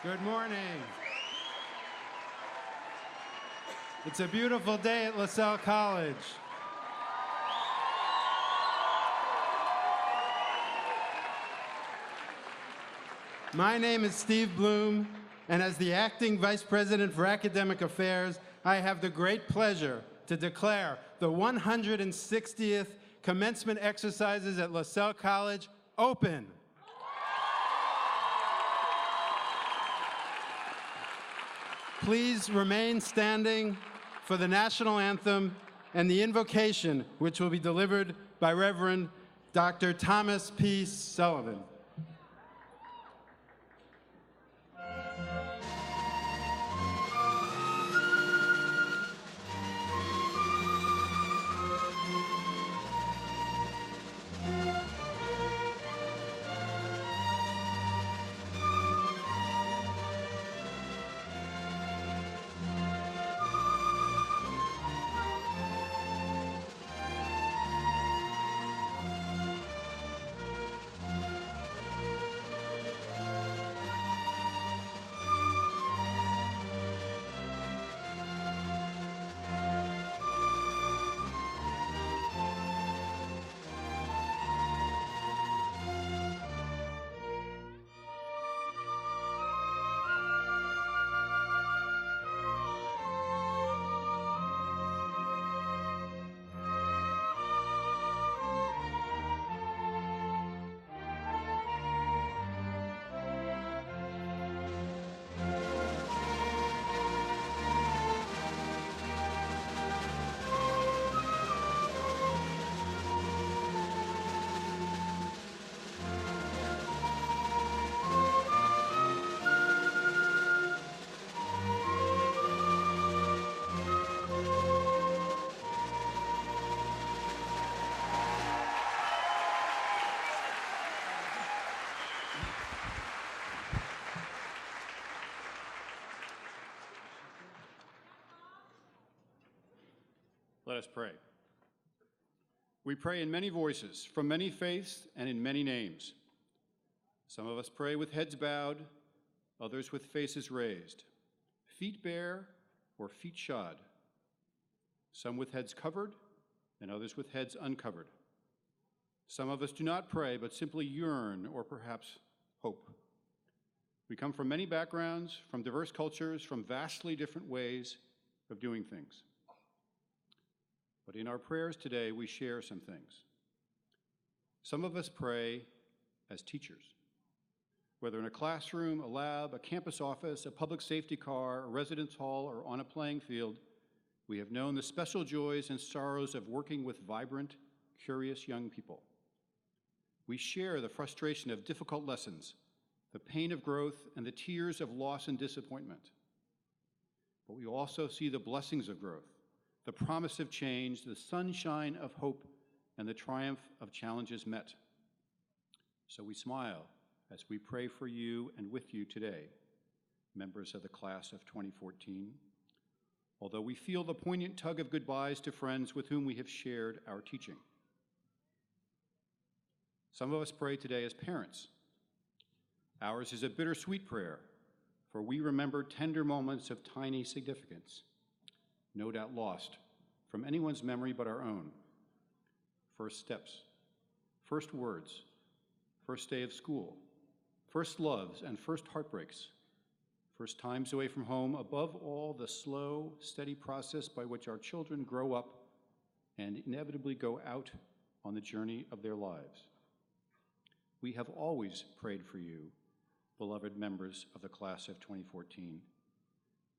Good morning. It's a beautiful day at Lasell College. My name is Steve Bloom, and as the Acting Vice President for Academic Affairs, I have the great pleasure to declare the 160th commencement exercises at Lasell College open. Please remain standing for the national anthem and the invocation, which will be delivered by Reverend Dr. Thomas P. Sullivan. Let us pray. We pray in many voices, from many faiths, and in many names. Some of us pray with heads bowed, others with faces raised, feet bare or feet shod, some with heads covered, and others with heads uncovered. Some of us do not pray, but simply yearn or perhaps hope. We come from many backgrounds, from diverse cultures, from vastly different ways of doing things. But in our prayers today, we share some things. Some of us pray as teachers. Whether in a classroom, a lab, a campus office, a public safety car, a residence hall, or on a playing field, we have known the special joys and sorrows of working with vibrant, curious young people. We share the frustration of difficult lessons, the pain of growth, and the tears of loss and disappointment. But we also see the blessings of growth, the promise of change, the sunshine of hope, and the triumph of challenges met. So we smile as we pray for you and with you today, members of the class of 2014, although we feel the poignant tug of goodbyes to friends with whom we have shared our teaching. Some of us pray today as parents. Ours is a bittersweet prayer, for we remember tender moments of tiny significance, no doubt lost from anyone's memory but our own. First steps, first words, first day of school, first loves and first heartbreaks, first times away from home, above all, the slow, steady process by which our children grow up and inevitably go out on the journey of their lives. We have always prayed for you, beloved members of the class of 2014.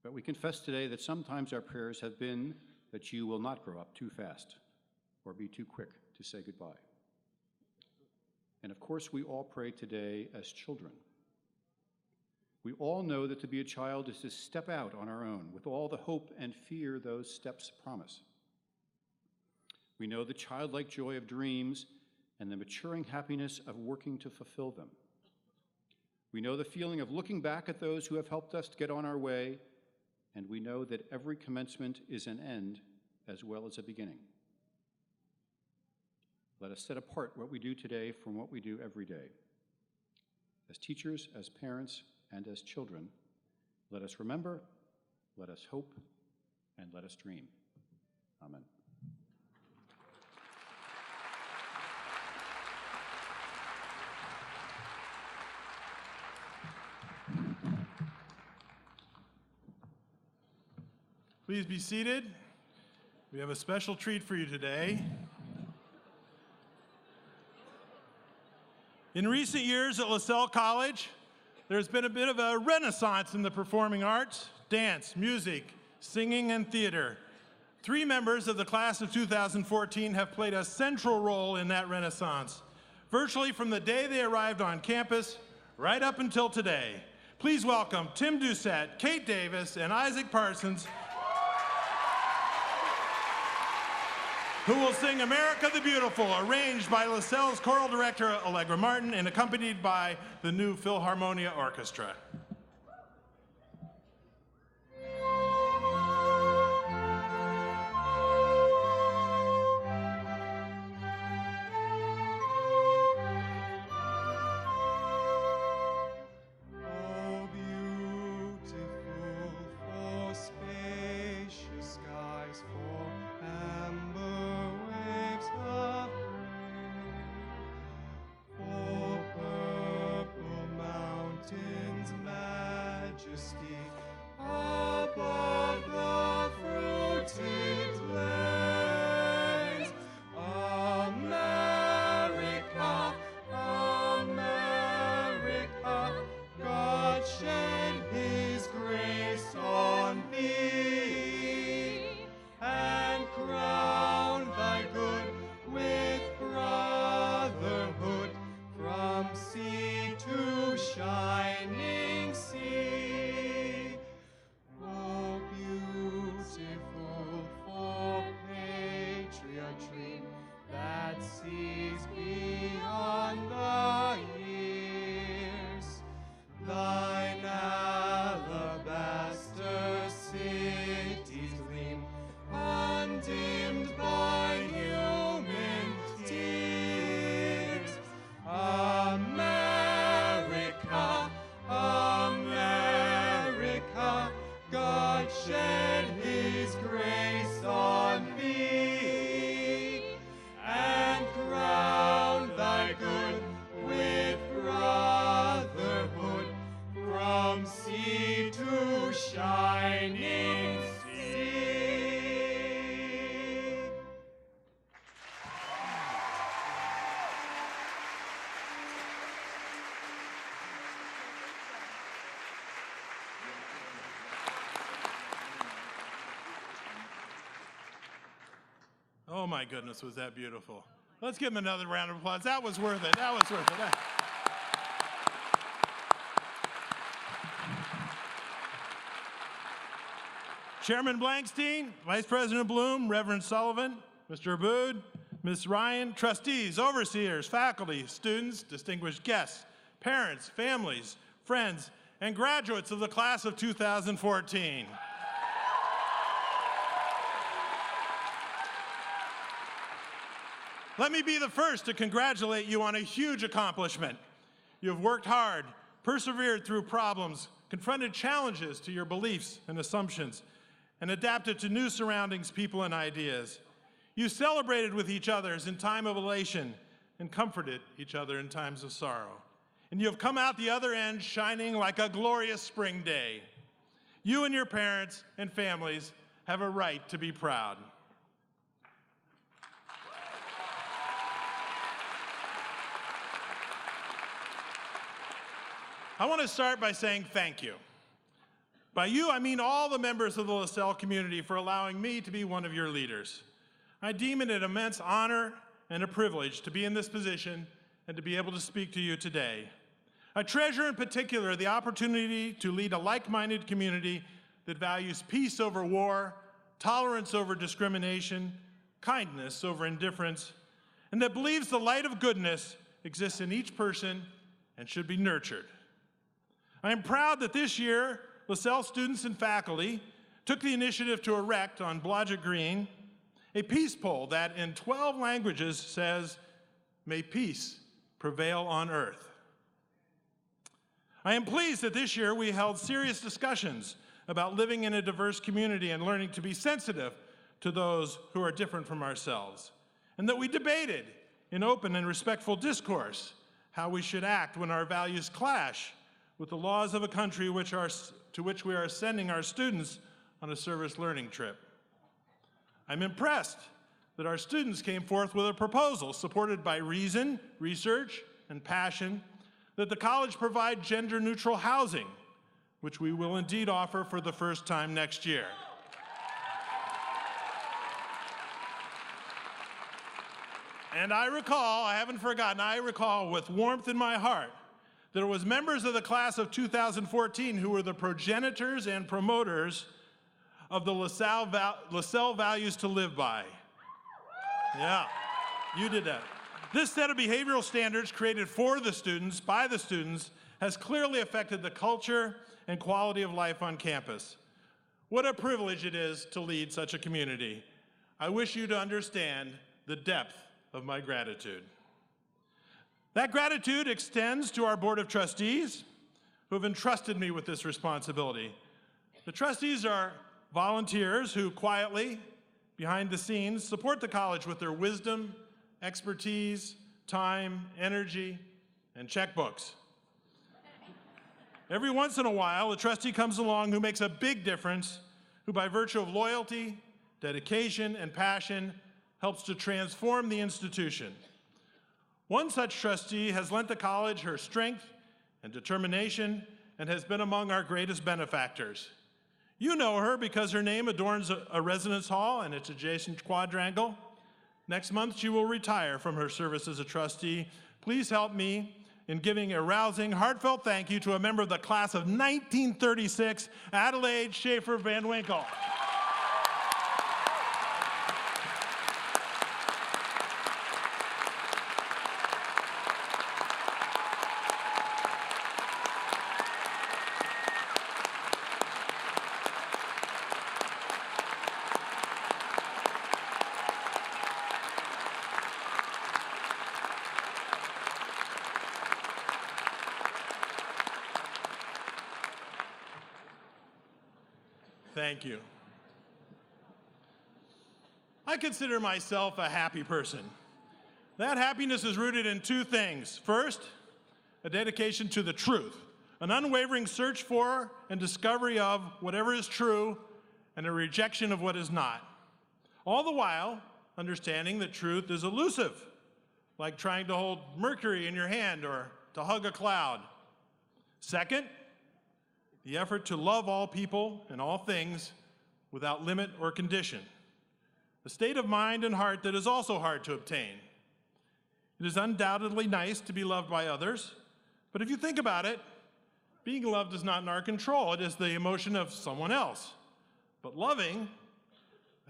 But we confess today that sometimes our prayers have been that you will not grow up too fast or be too quick to say goodbye. And of course, we all pray today as children. We all know that to be a child is to step out on our own with all the hope and fear those steps promise. We know the childlike joy of dreams and the maturing happiness of working to fulfill them. We know the feeling of looking back at those who have helped us to get on our way, and we know that every commencement is an end as well as a beginning. Let us set apart what we do today from what we do every day. As teachers, as parents, and as children, let us remember, let us hope, and let us dream. Amen. Please be seated. We have a special treat for you today. In recent years at Lasell College, there's been a bit of a renaissance in the performing arts: dance, music, singing, and theater. 3 members of the class of 2014 have played a central role in that renaissance, virtually from the day they arrived on campus right up until today. Please welcome Tim Doucette, Kate Davis, and Isaac Parsons, who will sing America the Beautiful, arranged by Lasell's choral director, Allegra Martin, and accompanied by the new Philharmonia Orchestra. Oh my goodness, was that beautiful. Let's give him another round of applause. That was worth it. That was worth it. Chairman Blankstein, Vice President Bloom, Reverend Sullivan, Mr. Abood, Ms. Ryan, trustees, overseers, faculty, students, distinguished guests, parents, families, friends, and graduates of the class of 2014. Let me be the first to congratulate you on a huge accomplishment. You have worked hard, persevered through problems, confronted challenges to your beliefs and assumptions, and adapted to new surroundings, people, and ideas. You celebrated with each other in time of elation and comforted each other in times of sorrow. And you have come out the other end shining like a glorious spring day. You and your parents and families have a right to be proud. I want to start by saying thank you. By you, I mean all the members of the Lasell community for allowing me to be one of your leaders. I deem it an immense honor and a privilege to be in this position and to be able to speak to you today. I treasure in particular the opportunity to lead a like-minded community that values peace over war, tolerance over discrimination, kindness over indifference, and that believes the light of goodness exists in each person and should be nurtured. I am proud that this year, Lasell students and faculty took the initiative to erect on Blodgett Green a peace pole that in 12 languages says, "May peace prevail on earth." I am pleased that this year we held serious discussions about living in a diverse community and learning to be sensitive to those who are different from ourselves, and that we debated in open and respectful discourse how we should act when our values clash with the laws of a country to which we are sending our students on a service learning trip. I'm impressed that our students came forth with a proposal supported by reason, research, and passion that the college provide gender-neutral housing, which we will indeed offer for the first time next year. And I haven't forgotten, I recall with warmth in my heart that it was members of the class of 2014 who were the progenitors and promoters of the Lasell Values to Live By. Yeah, you did that. This set of behavioral standards created for the students, by the students, has clearly affected the culture and quality of life on campus. What a privilege it is to lead such a community. I wish you to understand the depth of my gratitude. That gratitude extends to our Board of Trustees who have entrusted me with this responsibility. The trustees are volunteers who quietly, behind the scenes, support the college with their wisdom, expertise, time, energy, and checkbooks. Every once in a while, a trustee comes along who makes a big difference, who by virtue of loyalty, dedication, and passion helps to transform the institution. One such trustee has lent the college her strength and determination and has been among our greatest benefactors. You know her because her name adorns a residence hall and its adjacent quadrangle. Next month, she will retire from her service as a trustee. Please help me in giving a rousing, heartfelt thank you to a member of the class of 1936, Adelaide Schaefer Van Winkle. Thank you. I consider myself a happy person. That happiness is rooted in two things. First, a dedication to the truth, an unwavering search for and discovery of whatever is true and a rejection of what is not. All the while, understanding that truth is elusive, like trying to hold mercury in your hand or to hug a cloud. Second, the effort to love all people and all things without limit or condition. A state of mind and heart that is also hard to obtain. It is undoubtedly nice to be loved by others, but if you think about it, being loved is not in our control. It is the emotion of someone else. But loving,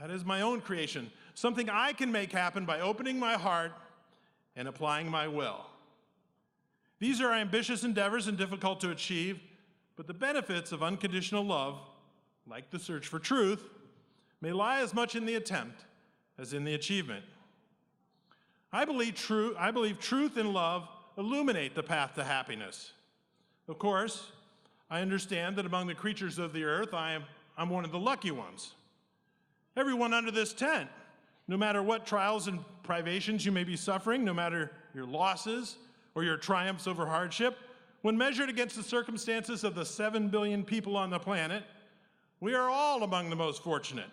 that is my own creation, something I can make happen by opening my heart and applying my will. These are ambitious endeavors and difficult to achieve, but the benefits of unconditional love, like the search for truth, may lie as much in the attempt as in the achievement. I believe truth and love illuminate the path to happiness. Of course, I understand that among the creatures of the earth, I'm one of the lucky ones. Everyone under this tent, no matter what trials and privations you may be suffering, no matter your losses or your triumphs over hardship, when measured against the circumstances of the 7 billion people on the planet, we are all among the most fortunate.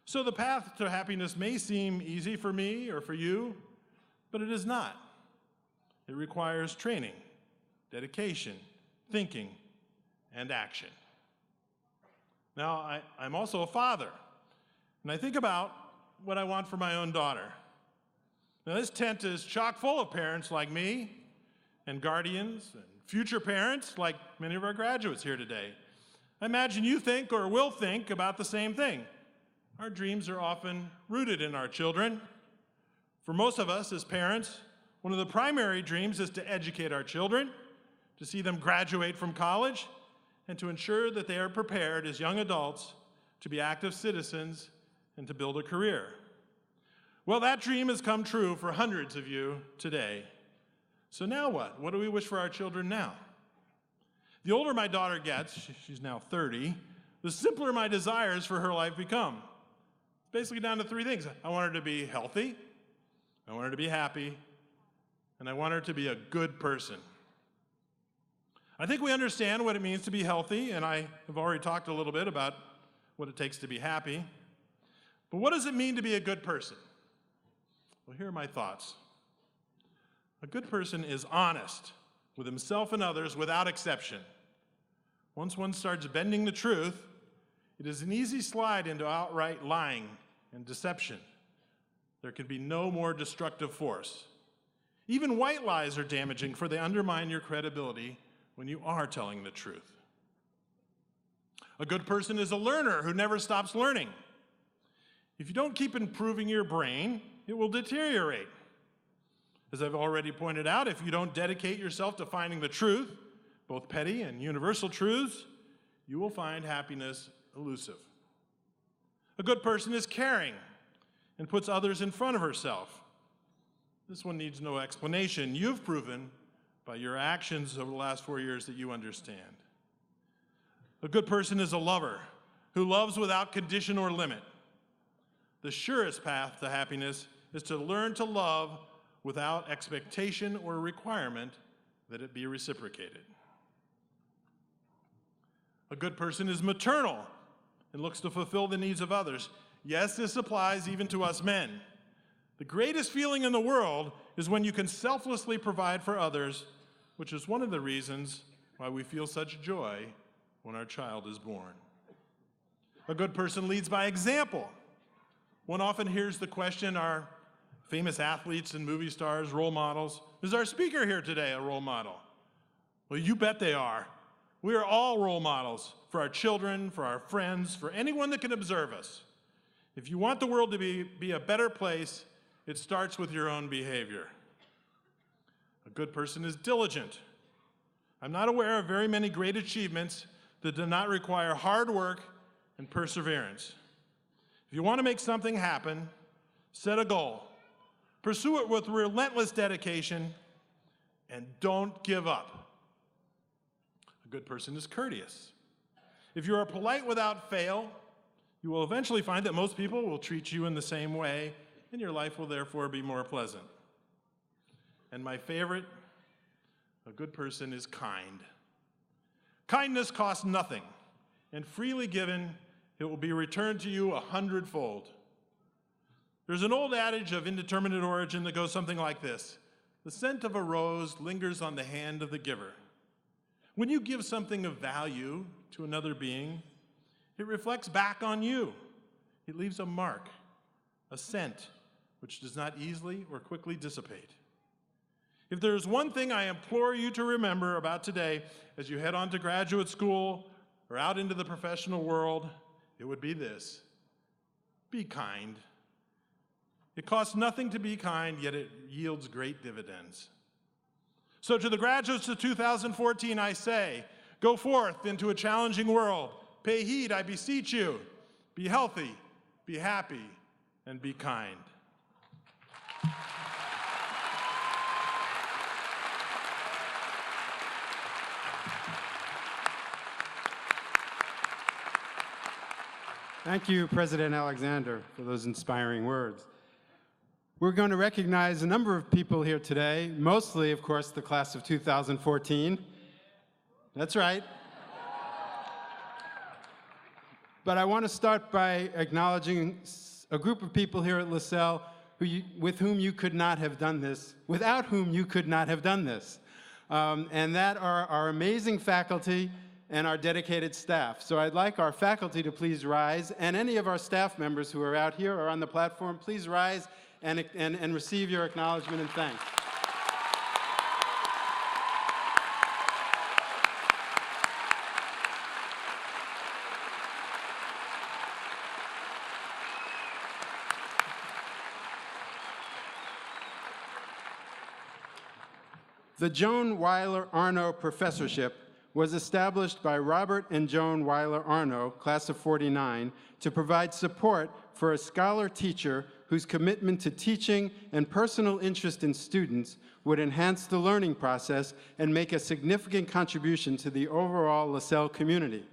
So the path to happiness may seem easy for me or for you, but it is not. It requires training, dedication, thinking, and action. Now, I'm also a father, and I think about what I want for my own daughter. Now, this tent is chock full of parents like me, and guardians, and future parents like many of our graduates here today. I imagine you think or will think about the same thing. Our dreams are often rooted in our children. For most of us as parents, one of the primary dreams is to educate our children, to see them graduate from college, and to ensure that they are prepared as young adults to be active citizens and to build a career. Well, that dream has come true for hundreds of you today. So now what? What do we wish for our children now? The older my daughter gets, she's now 30, the simpler my desires for her life become. It's basically down to three things. I want her to be healthy, I want her to be happy, and I want her to be a good person. I think we understand what it means to be healthy, and I have already talked a little bit about what it takes to be happy. But what does it mean to be a good person? Well, here are my thoughts. A good person is honest with himself and others without exception. Once one starts bending the truth, it is an easy slide into outright lying and deception. There can be no more destructive force. Even white lies are damaging, for they undermine your credibility when you are telling the truth. A good person is a learner who never stops learning. If you don't keep improving your brain, it will deteriorate. As I've already pointed out, if you don't dedicate yourself to finding the truth, both petty and universal truths, you will find happiness elusive. A good person is caring and puts others in front of herself. This one needs no explanation. You've proven by your actions over the last 4 years that you understand. A good person is a lover who loves without condition or limit. The surest path to happiness is to learn to love without expectation or requirement that it be reciprocated. A good person is maternal and looks to fulfill the needs of others. Yes, this applies even to us men. The greatest feeling in the world is when you can selflessly provide for others, which is one of the reasons why we feel such joy when our child is born. A good person leads by example. One often hears the question, are famous athletes and movie stars role models? Is our speaker here today a role model? Well, you bet they are. We are all role models for our children, for our friends, for anyone that can observe us. If you want the world to be a better place, it starts with your own behavior. A good person is diligent. I'm not aware of very many great achievements that do not require hard work and perseverance. If you want to make something happen, set a goal. Pursue it with relentless dedication, and don't give up. A good person is courteous. If you are polite without fail, you will eventually find that most people will treat you in the same way, and your life will therefore be more pleasant. And my favorite, a good person is kind. Kindness costs nothing, and freely given, it will be returned to you 100-fold. There's an old adage of indeterminate origin that goes something like this: the scent of a rose lingers on the hand of the giver. When you give something of value to another being, it reflects back on you. It leaves a mark, a scent, which does not easily or quickly dissipate. If there's one thing I implore you to remember about today as you head on to graduate school or out into the professional world, it would be this: be kind. It costs nothing to be kind, yet it yields great dividends. So to the graduates of 2014, I say, go forth into a challenging world. Pay heed, I beseech you. Be healthy, be happy, and be kind. Thank you, President Alexander, for those inspiring words. We're going to recognize a number of people here today, mostly, of course, the class of 2014. That's right. But I want to start by acknowledging a group of people here at Lasell with whom you could not have done this, without whom you could not have done this. And that are our amazing faculty and our dedicated staff. So I'd like our faculty to please rise, and any of our staff members who are out here or on the platform, please rise and receive your acknowledgement and thanks. The Joan Weiler Arno Professorship was established by Robert and Joan Weiler Arno, class of '49, to provide support for a scholar teacher who whose commitment to teaching and personal interest in students would enhance the learning process and make a significant contribution to the overall Lasell community.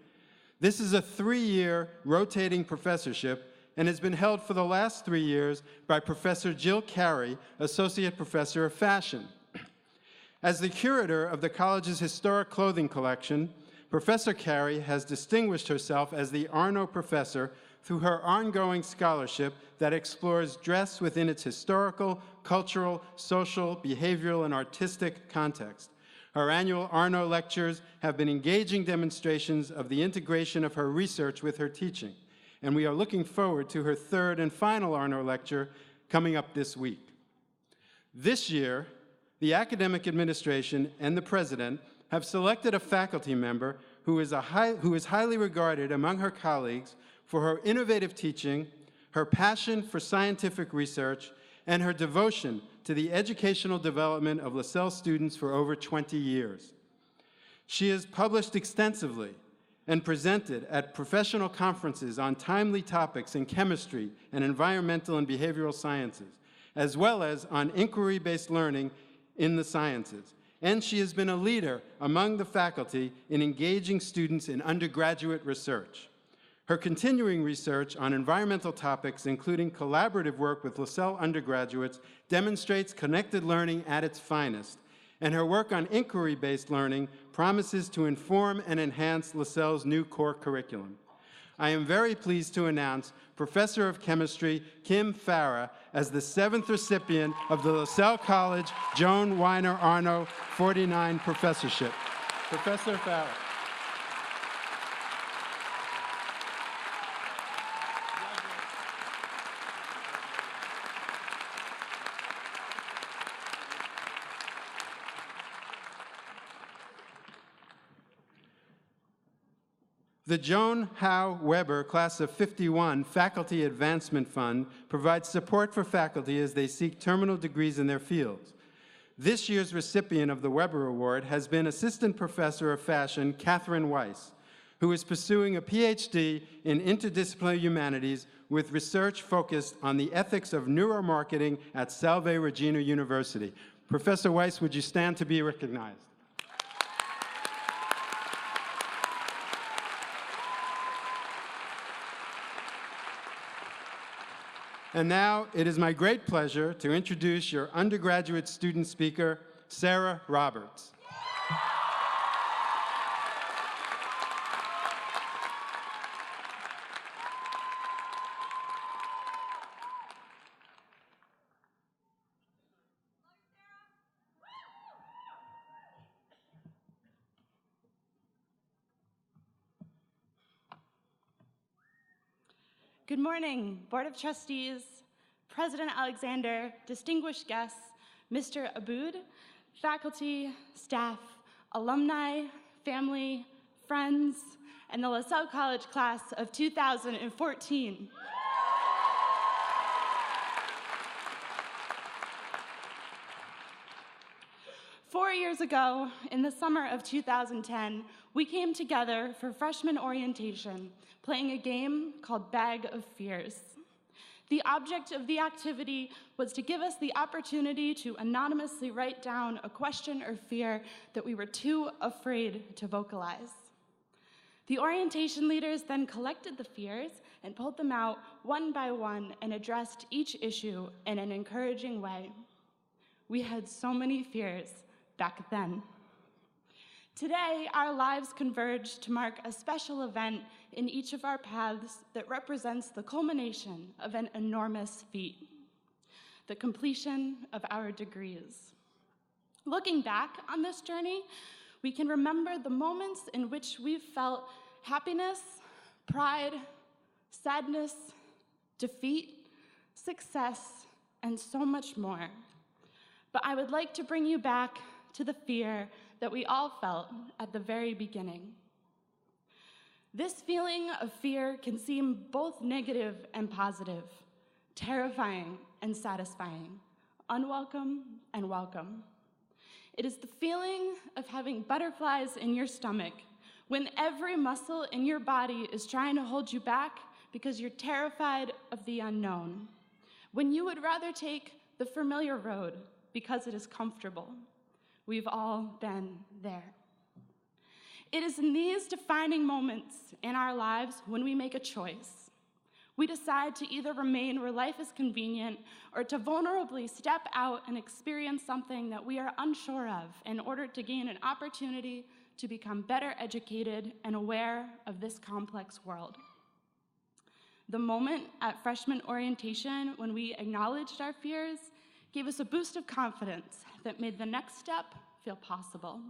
This is a 3-year rotating professorship and has been held for the last 3 years by Professor Jill Carey, Associate Professor of Fashion. As the curator of the college's historic clothing collection, Professor Carey has distinguished herself as the Arno Professor through her ongoing scholarship that explores dress within its historical, cultural, social, behavioral, and artistic context. Her annual Arno lectures have been engaging demonstrations of the integration of her research with her teaching, and we are looking forward to her 3rd and final Arno lecture coming up this week. This year, the academic administration and the president have selected a faculty member who is highly regarded among her colleagues for her innovative teaching, her passion for scientific research, and her devotion to the educational development of Lasell students for over 20 years. She has published extensively and presented at professional conferences on timely topics in chemistry and environmental and behavioral sciences, as well as on inquiry-based learning in the sciences. And she has been a leader among the faculty in engaging students in undergraduate research. Her continuing research on environmental topics, including collaborative work with Lasell undergraduates, demonstrates connected learning at its finest, and her work on inquiry-based learning promises to inform and enhance Lasell's new core curriculum. I am very pleased to announce Professor of Chemistry Kim Farah as the 7th recipient of the Lasell College Joan Weiner Arno 49 Professorship. Professor Farah. The Joan Howe Weber Class of 51 Faculty Advancement Fund provides support for faculty as they seek terminal degrees in their fields. This year's recipient of the Weber Award has been Assistant Professor of Fashion Catherine Weiss, who is pursuing a PhD in interdisciplinary humanities with research focused on the ethics of neuromarketing at Salve Regina University. Professor Weiss, would you stand to be recognized? And now, it is my great pleasure to introduce your undergraduate student speaker, Sarah Roberts. Good morning, Board of Trustees, President Alexander, distinguished guests, Mr. Aboud, faculty, staff, alumni, family, friends, and the Lasell College class of 2014. Four years ago, in the summer of 2010, we came together for freshman orientation, playing a game called Bag of Fears. The object of the activity was to give us the opportunity to anonymously write down a question or fear that we were too afraid to vocalize. The orientation leaders then collected the fears and pulled them out one by one and addressed each issue in an encouraging way. We had so many fears back then. Today, our lives converge to mark a special event in each of our paths that represents the culmination of an enormous feat, the completion of our degrees. Looking back on this journey, we can remember the moments in which we've felt happiness, pride, sadness, defeat, success, and so much more. But I would like to bring you back to the fear that we all felt at the very beginning. This feeling of fear can seem both negative and positive, terrifying and satisfying, unwelcome and welcome. It is the feeling of having butterflies in your stomach when every muscle in your body is trying to hold you back because you're terrified of the unknown. when you would rather take the familiar road because it is comfortable. We've all been there. It is in these defining moments in our lives when we make a choice. We decide to either remain where life is convenient or to vulnerably step out and experience something that we are unsure of in order to gain an opportunity to become better educated and aware of this complex world. The moment at freshman orientation when we acknowledged our fears gave us a boost of confidence that made the next step feel possible.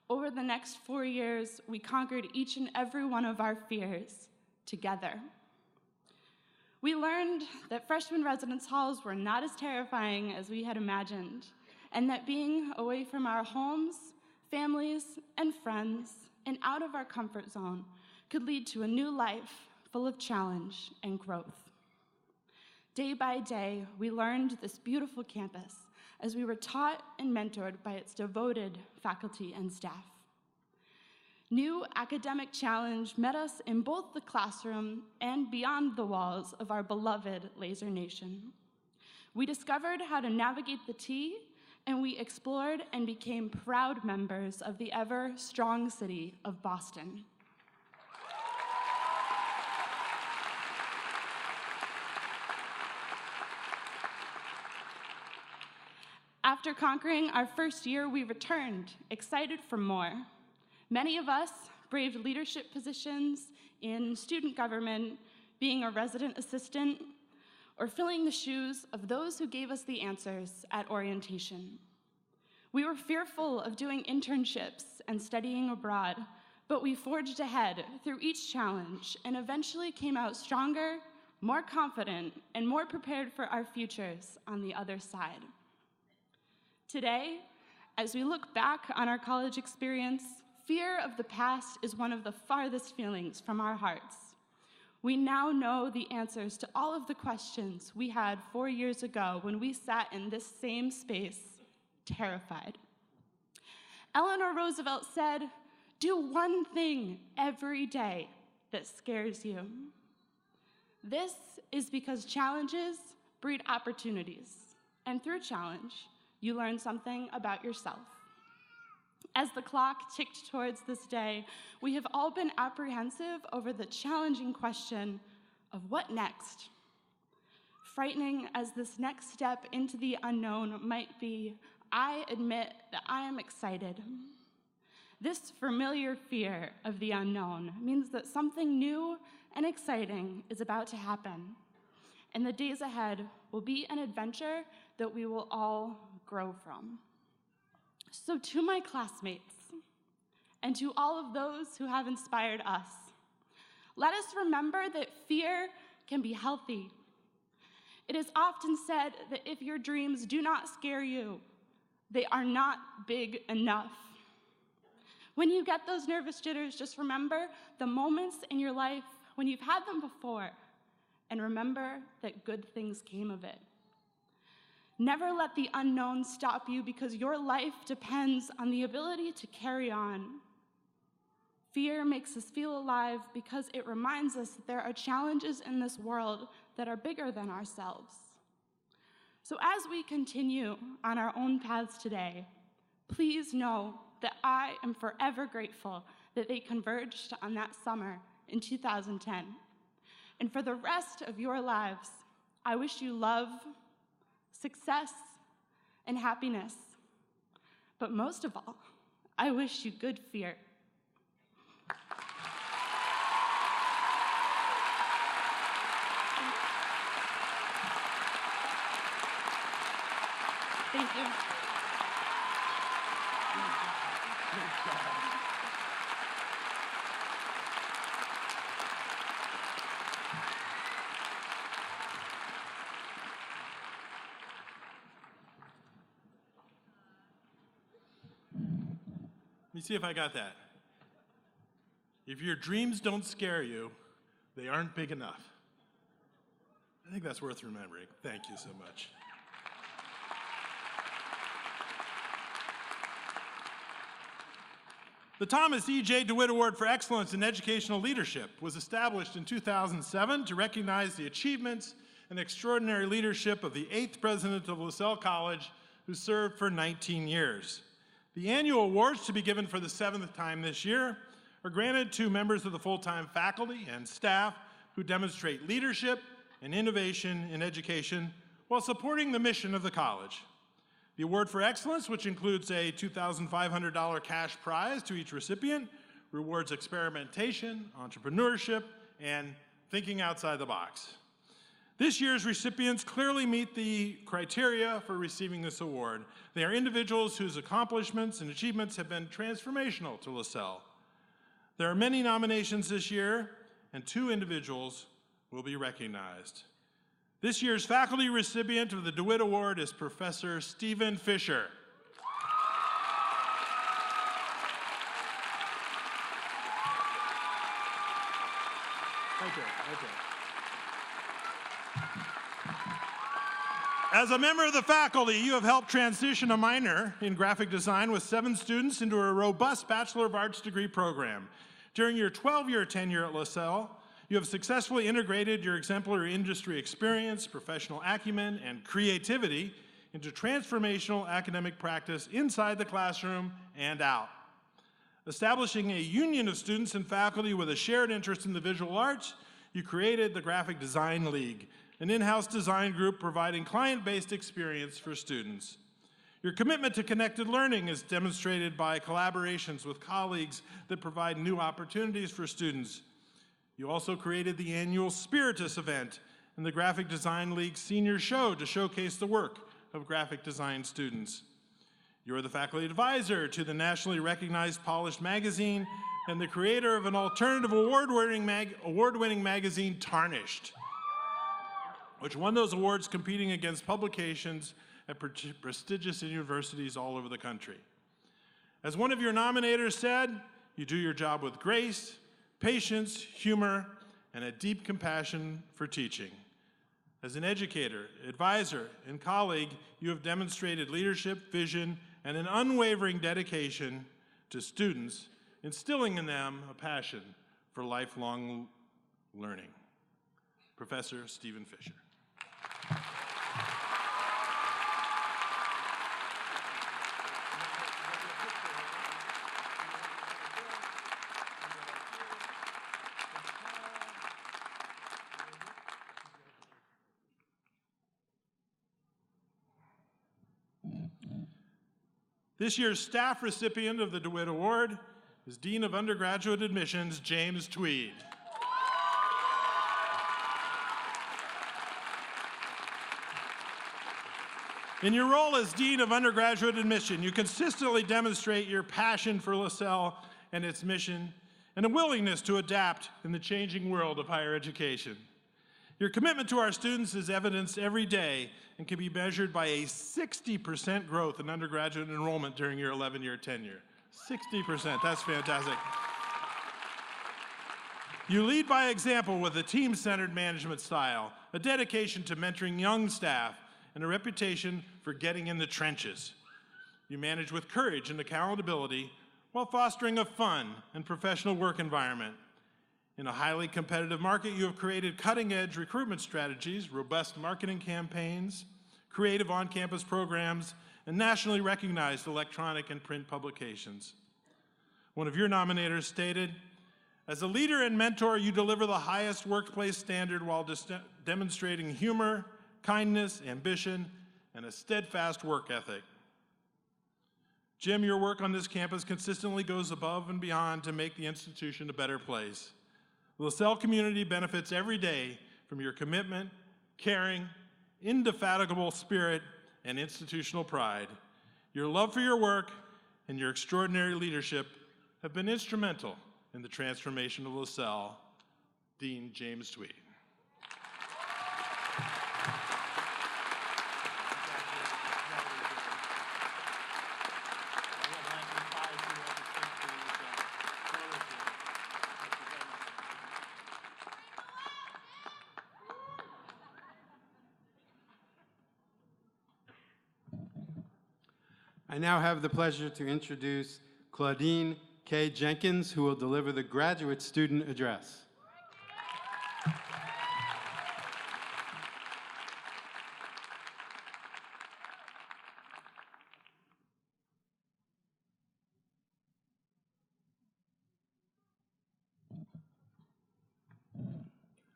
Over the next 4 years, we conquered each and every one of our fears together. We learned that freshman residence halls were not as terrifying as we had imagined, and that being away from our homes, families, and friends, and out of our comfort zone could lead to a new life full of challenge and growth. Day by day, we learned this beautiful campus as we were taught and mentored by its devoted faculty and staff. New academic challenge met us in both the classroom and beyond the walls of our beloved Laser Nation. We discovered how to navigate the T, and we explored and became proud members of the ever-strong city of Boston. After conquering our first year, we returned, excited for more. Many of us braved leadership positions in student government, being a resident assistant, or filling the shoes of those who gave us the answers at orientation. We were fearful of doing internships and studying abroad, but we forged ahead through each challenge and eventually came out stronger, more confident, and more prepared for our futures on the other side. Today, as we look back on our college experience, fear of the past is one of the farthest feelings from our hearts. We now know the answers to all of the questions we had 4 years ago when we sat in this same space, terrified. Eleanor Roosevelt said, "Do one thing every day that scares you." This is because challenges breed opportunities, and through challenge, you learn something about yourself. As the clock ticked towards this day, we have all been apprehensive over the challenging question of what next. Frightening as this next step into the unknown might be, I admit that I am excited. This familiar fear of the unknown means that something new and exciting is about to happen, and the days ahead will be an adventure that we will all grow from. So to my classmates, and to all of those who have inspired us, let us remember that fear can be healthy. It is often said that if your dreams do not scare you, they are not big enough. When you get those nervous jitters, just remember the moments in your life when you've had them before, and remember that good things came of it. Never let the unknown stop you because your life depends on the ability to carry on. Fear makes us feel alive because it reminds us that there are challenges in this world that are bigger than ourselves. So as we continue on our own paths today, please know that I am forever grateful that they converged on that summer in 2010. And for the rest of your lives, I wish you love, success, and happiness. But most of all, I wish you good fear. Thank you. Let me see if I got that. If your dreams don't scare you, they aren't big enough. I think that's worth remembering. Thank you so much. The Thomas E.J. DeWitt Award for Excellence in Educational Leadership was established in 2007 to recognize the achievements and extraordinary leadership of the 8th president of Lasell College, who served for 19 years. The annual awards to be given for the 7th time this year are granted to members of the full-time faculty and staff who demonstrate leadership and innovation in education while supporting the mission of the college. The Award for Excellence, which includes a $2,500 cash prize to each recipient, rewards experimentation, entrepreneurship, and thinking outside the box. This year's recipients clearly meet the criteria for receiving this award. They are individuals whose accomplishments and achievements have been transformational to Lasell. There are many nominations this year, and 2 individuals will be recognized. This year's faculty recipient of the DeWitt Award is Professor Stephen Fisher. Thank you. Thank you. As a member of the faculty, you have helped transition a minor in graphic design with 7 students into a robust Bachelor of Arts degree program. During your 12-year tenure at Lasell, you have successfully integrated your exemplary industry experience, professional acumen, and creativity into transformational academic practice inside the classroom and out. Establishing a union of students and faculty with a shared interest in the visual arts, you created the Graphic Design League, an in-house design group providing client-based experience for students. Your commitment to connected learning is demonstrated by collaborations with colleagues that provide new opportunities for students. You also created the annual Spiritus event and the Graphic Design League Senior Show to showcase the work of graphic design students. You're the faculty advisor to the nationally recognized Polished magazine and the creator of an alternative award-winning magazine, Tarnished, which won those awards competing against publications at prestigious universities all over the country. As one of your nominators said, you do your job with grace, patience, humor, and a deep compassion for teaching. As an educator, advisor, and colleague, you have demonstrated leadership, vision, and an unwavering dedication to students, instilling in them a passion for lifelong learning. Professor Stephen Fisher. This year's staff recipient of the DeWitt Award is Dean of Undergraduate Admissions, James Tweed. In your role as Dean of Undergraduate Admission, you consistently demonstrate your passion for Lasell and its mission and a willingness to adapt in the changing world of higher education. Your commitment to our students is evidenced every day and can be measured by a 60% growth in undergraduate enrollment during your 11-year tenure. 60%, that's fantastic. You lead by example with a team-centered management style, a dedication to mentoring young staff, and a reputation for getting in the trenches. You manage with courage and accountability while fostering a fun and professional work environment. In a highly competitive market, you have created cutting-edge recruitment strategies, robust marketing campaigns, creative on-campus programs, and nationally recognized electronic and print publications. One of your nominators stated, "As a leader and mentor, you deliver the highest workplace standard while demonstrating humor, kindness, ambition, and a steadfast work ethic." Jim, your work on this campus consistently goes above and beyond to make the institution a better place. The Lasell community benefits every day from your commitment, caring, indefatigable spirit, and institutional pride. Your love for your work and your extraordinary leadership have been instrumental in the transformation of Lasell. Dean James Tweed. I now have the pleasure to introduce Claudine K. Jenkins, who will deliver the graduate student address.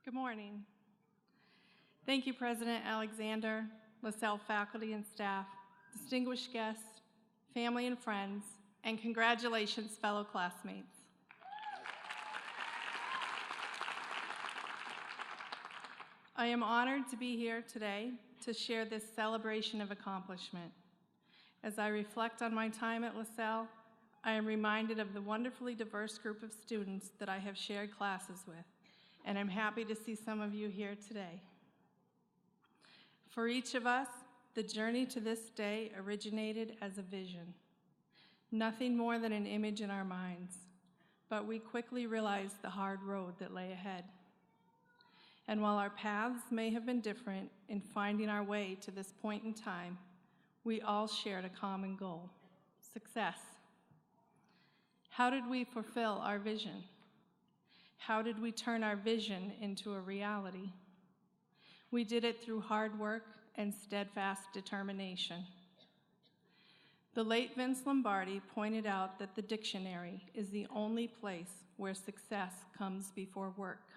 Good morning. Thank you, President Alexander, Lasell faculty and staff, distinguished guests, family and friends, and congratulations, fellow classmates. I am honored to be here today to share this celebration of accomplishment. As I reflect on my time at Lasell, I am reminded of the wonderfully diverse group of students that I have shared classes with, and I'm happy to see some of you here today. For each of us, the journey to this day originated as a vision, nothing more than an image in our minds, but we quickly realized the hard road that lay ahead. And while our paths may have been different in finding our way to this point in time, we all shared a common goal: success. How did we fulfill our vision? How did we turn our vision into a reality? We did it through hard work and steadfast determination. The late Vince Lombardi pointed out that the dictionary is the only place where success comes before work.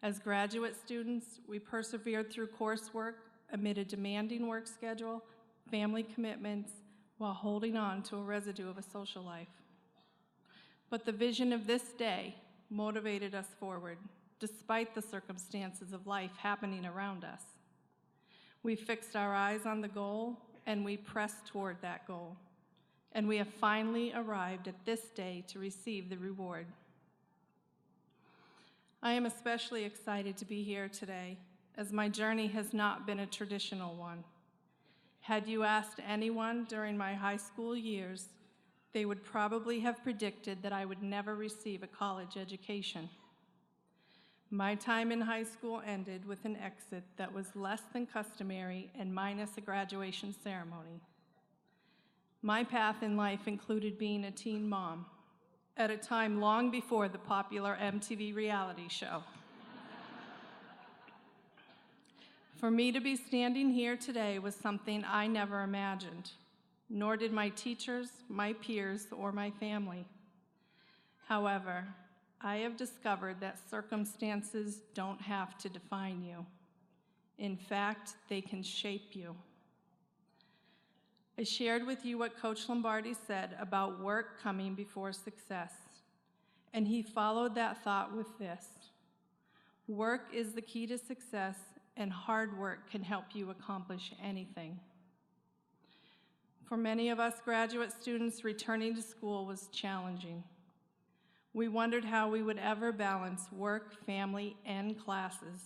As graduate students, we persevered through coursework amid a demanding work schedule, family commitments, while holding on to a residue of a social life. But the vision of this day motivated us forward, despite the circumstances of life happening around us. We fixed our eyes on the goal, and we pressed toward that goal. And we have finally arrived at this day to receive the reward. I am especially excited to be here today, as my journey has not been a traditional one. Had you asked anyone during my high school years, they would probably have predicted that I would never receive a college education. My time in high school ended with an exit that was less than customary and minus a graduation ceremony. My path in life included being a teen mom, at a time long before the popular MTV reality show. For me to be standing here today was something I never imagined, nor did my teachers, my peers, or my family. However, I have discovered that circumstances don't have to define you. In fact, they can shape you. I shared with you what Coach Lombardi said about work coming before success, and he followed that thought with this: work is the key to success, and hard work can help you accomplish anything. For many of us graduate students, returning to school was challenging. We wondered how we would ever balance work, family, and classes.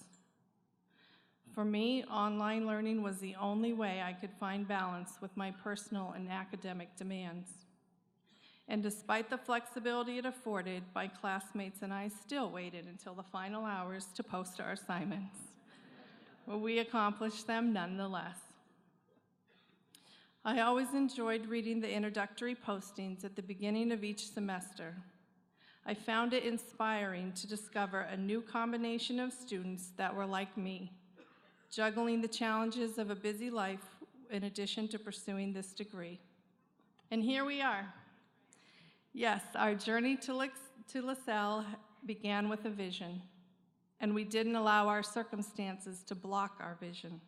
For me, online learning was the only way I could find balance with my personal and academic demands. And despite the flexibility it afforded, my classmates and I still waited until the final hours to post our assignments. But we accomplished them nonetheless. I always enjoyed reading the introductory postings at the beginning of each semester. I found it inspiring to discover a new combination of students that were like me, juggling the challenges of a busy life in addition to pursuing this degree. And here we are. Yes, our journey to Lasell began with a vision, and we didn't allow our circumstances to block our vision.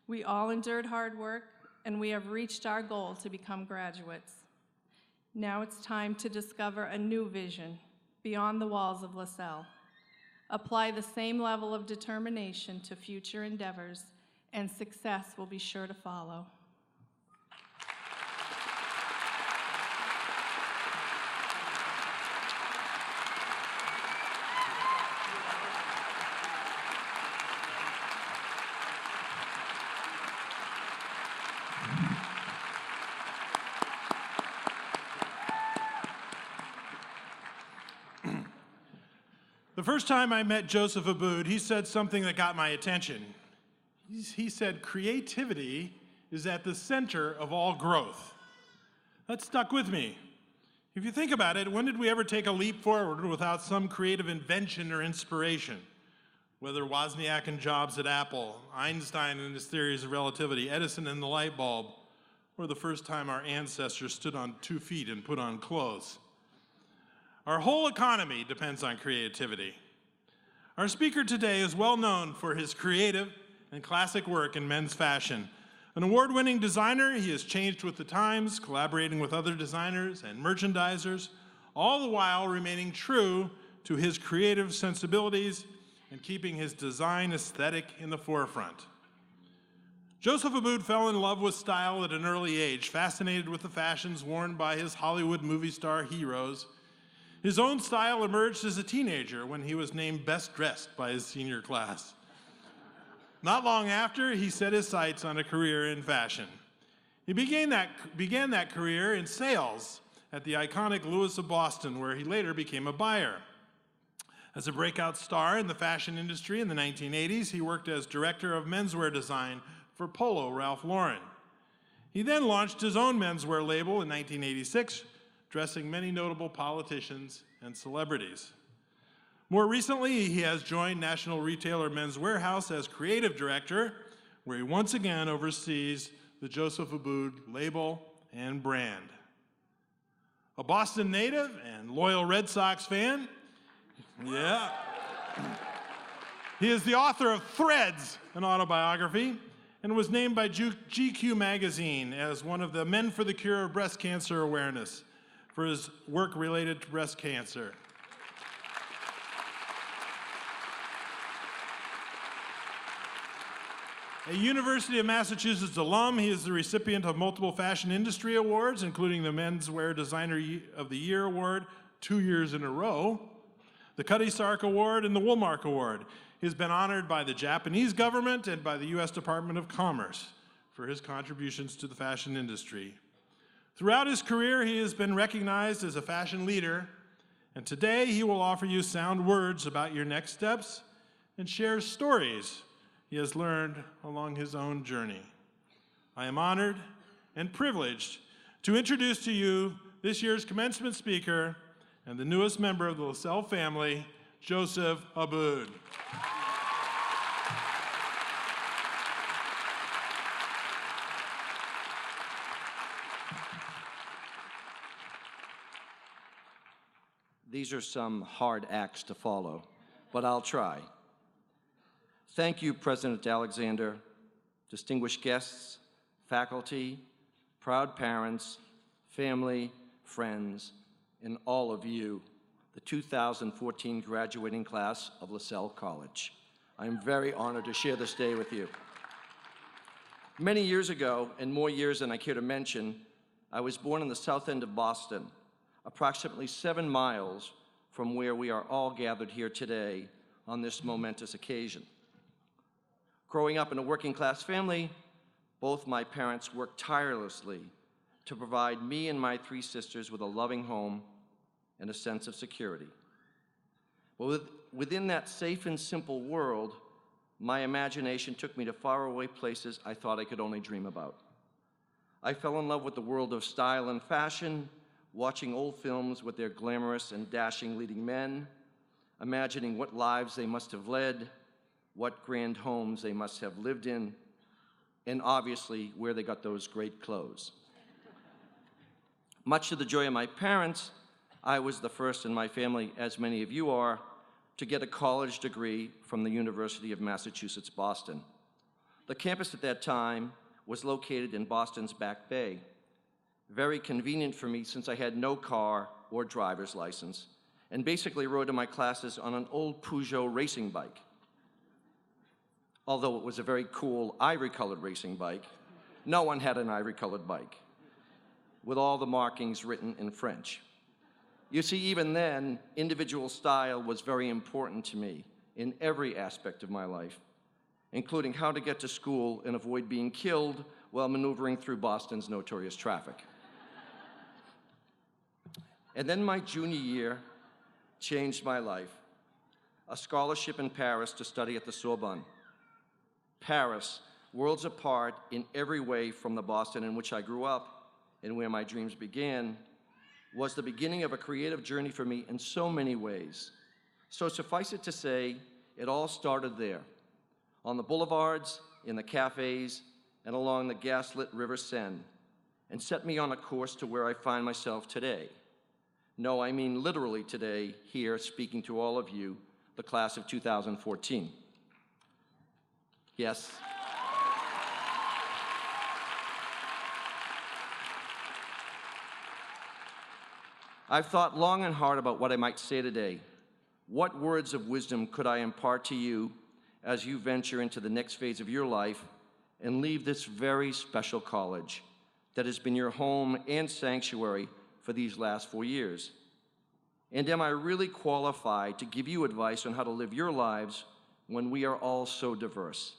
We all endured hard work, and we have reached our goal to become graduates. Now it's time to discover a new vision beyond the walls of Lasell. Apply the same level of determination to future endeavors, and success will be sure to follow. The first time I met Joseph Aboud, he said something that got my attention. He said, creativity is at the center of all growth. That stuck with me. If you think about it, when did we ever take a leap forward without some creative invention or inspiration? Whether Wozniak and Jobs at Apple, Einstein and his theories of relativity, Edison and the light bulb, or the first time our ancestors stood on 2 feet and put on clothes. Our whole economy depends on creativity. Our speaker today is well known for his creative and classic work in men's fashion. An award-winning designer, he has changed with the times, collaborating with other designers and merchandisers, all the while remaining true to his creative sensibilities and keeping his design aesthetic in the forefront. Joseph Abboud fell in love with style at an early age, fascinated with the fashions worn by his Hollywood movie star heroes. His own style emerged as a teenager when he was named Best Dressed by his senior class. Not long after, he set his sights on a career in fashion. He began that career in sales at the iconic Lewis of Boston, where he later became a buyer. As a breakout star in the fashion industry in the 1980s, he worked as director of menswear design for Polo Ralph Lauren. He then launched his own menswear label in 1986, dressing many notable politicians and celebrities. More recently, he has joined national retailer Men's Wearhouse as creative director, where he once again oversees the Joseph Abboud label and brand. A Boston native and loyal Red Sox fan, yeah. He is the author of Threads, an autobiography, and was named by GQ magazine as one of the Men for the Cure of Breast Cancer Awareness for his work related to breast cancer. A University of Massachusetts alum, he is the recipient of multiple fashion industry awards, including the Menswear Designer of the Year Award 2 years in a row, the Cutty Sark Award, and the Woolmark Award. He has been honored by the Japanese government and by the U.S. Department of Commerce for his contributions to the fashion industry. Throughout his career, he has been recognized as a fashion leader, and today he will offer you sound words about your next steps and share stories he has learned along his own journey. I am honored and privileged to introduce to you this year's commencement speaker and the newest member of the Lasell family, Joseph Abboud. These are some hard acts to follow, but I'll try. Thank you, President Alexander, distinguished guests, faculty, proud parents, family, friends, and all of you, the 2014 graduating class of Lasell College. I'm very honored to share this day with you. Many years ago, and more years than I care to mention, I was born in the south end of Boston, approximately 7 miles from where we are all gathered here today on this momentous occasion. Growing up in a working-class family, both my parents worked tirelessly to provide me and my 3 sisters with a loving home and a sense of security. But within that safe and simple world, my imagination took me to faraway places I thought I could only dream about. I fell in love with the world of style and fashion, watching old films with their glamorous and dashing leading men, imagining what lives they must have led, what grand homes they must have lived in, and obviously where they got those great clothes. Much to the joy of my parents, I was the first in my family, as many of you are, to get a college degree from the University of Massachusetts, Boston. The campus at that time was located in Boston's Back Bay. Very convenient for me since I had no car or driver's license, and basically rode to my classes on an old Peugeot racing bike. Although it was a very cool ivory-colored racing bike, no one had an ivory-colored bike, with all the markings written in French. You see, even then, individual style was very important to me in every aspect of my life, including how to get to school and avoid being killed while maneuvering through Boston's notorious traffic. And then my junior year changed my life. A scholarship in Paris to study at the Sorbonne. Paris, worlds apart in every way from the Boston in which I grew up and where my dreams began, was the beginning of a creative journey for me in so many ways. So suffice it to say, it all started there, on the boulevards, in the cafes, and along the gaslit River Seine, and set me on a course to where I find myself today. No, I mean literally today, here speaking to all of you the class of 2014. Yes. I've thought long and hard about what I might say today. What words of wisdom could I impart to you as you venture into the next phase of your life and leave this very special college that has been your home and sanctuary for these last 4 years? And am I really qualified to give you advice on how to live your lives when we are all so diverse?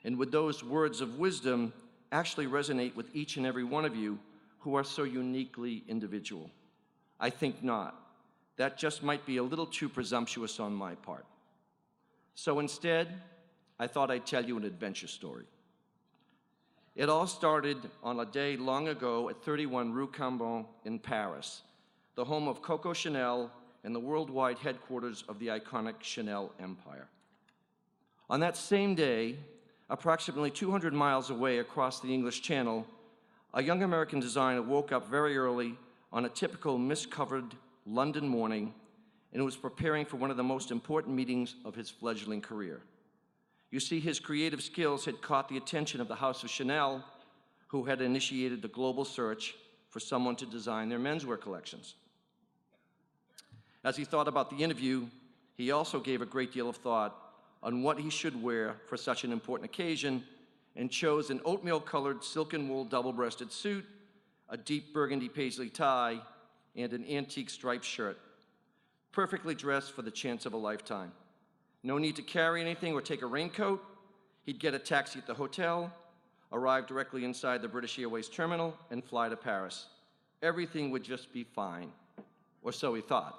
And would those words of wisdom actually resonate with each and every one of you who are so uniquely individual? I think not. That just might be a little too presumptuous on my part. So instead, I thought I'd tell you an adventure story. It all started on a day long ago at 31 Rue Cambon in Paris, the home of Coco Chanel and the worldwide headquarters of the iconic Chanel empire. On that same day, approximately 200 miles away across the English Channel, a young American designer woke up very early on a typical mist-covered London morning and was preparing for one of the most important meetings of his fledgling career. You see, his creative skills had caught the attention of the House of Chanel, who had initiated the global search for someone to design their menswear collections. As he thought about the interview, he also gave a great deal of thought on what he should wear for such an important occasion and chose an oatmeal-colored silk and wool double-breasted suit, a deep burgundy paisley tie, and an antique striped shirt, perfectly dressed for the chance of a lifetime. No need to carry anything or take a raincoat. He'd get a taxi at the hotel, arrive directly inside the British Airways terminal, and fly to Paris. Everything would just be fine, or so he thought.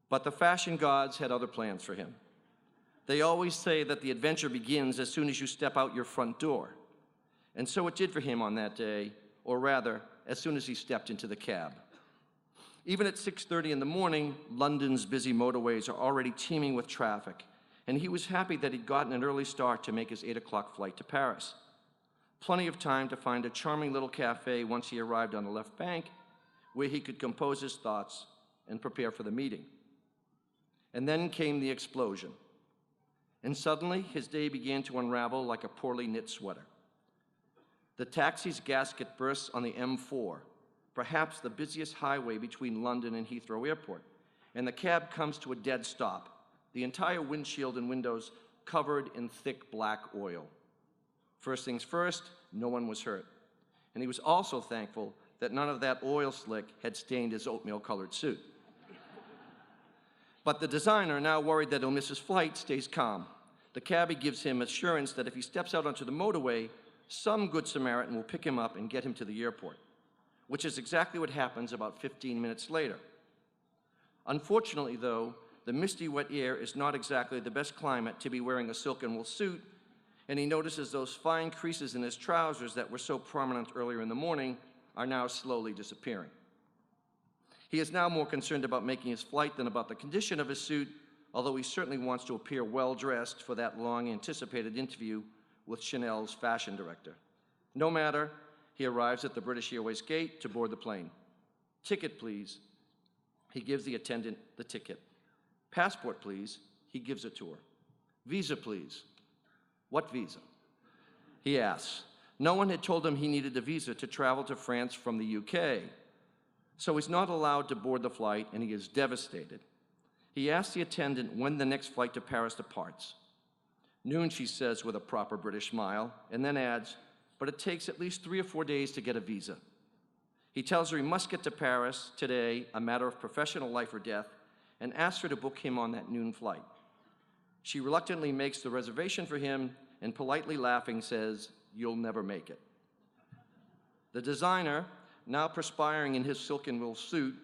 But the fashion gods had other plans for him. They always say that the adventure begins as soon as you step out your front door. And so it did for him on that day, or rather, as soon as he stepped into the cab. Even at 6:30 in the morning, London's busy motorways are already teeming with traffic, and he was happy that he'd gotten an early start to make his 8 o'clock flight to Paris. Plenty of time to find a charming little cafe once he arrived on the left bank, where he could compose his thoughts and prepare for the meeting. And then came the explosion. And suddenly, his day began to unravel like a poorly knit sweater. The taxi's gasket bursts on the M4, perhaps the busiest highway between London and Heathrow Airport, and the cab comes to a dead stop, the entire windshield and windows covered in thick black oil. First things first, no one was hurt. And he was also thankful that none of that oil slick had stained his oatmeal-colored suit. But the designer, now worried that he'll miss his flight, stays calm. The cabbie gives him assurance that if he steps out onto the motorway, some good Samaritan will pick him up and get him to the airport, which is exactly what happens about 15 minutes later. Unfortunately, though, the misty, wet air is not exactly the best climate to be wearing a silk and wool suit, and he notices those fine creases in his trousers that were so prominent earlier in the morning are now slowly disappearing. He is now more concerned about making his flight than about the condition of his suit, although he certainly wants to appear well-dressed for that long-anticipated interview with Chanel's fashion director. No matter, he arrives at the British Airways gate to board the plane. "Ticket, please." He gives the attendant the ticket. "Passport, please." He gives it to her. "Visa, please." "What visa?" he asks. No one had told him he needed a visa to travel to France from the UK. So he's not allowed to board the flight, and he is devastated. He asks the attendant when the next flight to Paris departs. "Noon," she says with a proper British smile, and then adds, "but it takes at least 3 or 4 days to get a visa." He tells her he must get to Paris today, a matter of professional life or death, and asks her to book him on that noon flight. She reluctantly makes the reservation for him and politely laughing says, "You'll never make it." The designer, now perspiring in his silk and wool suit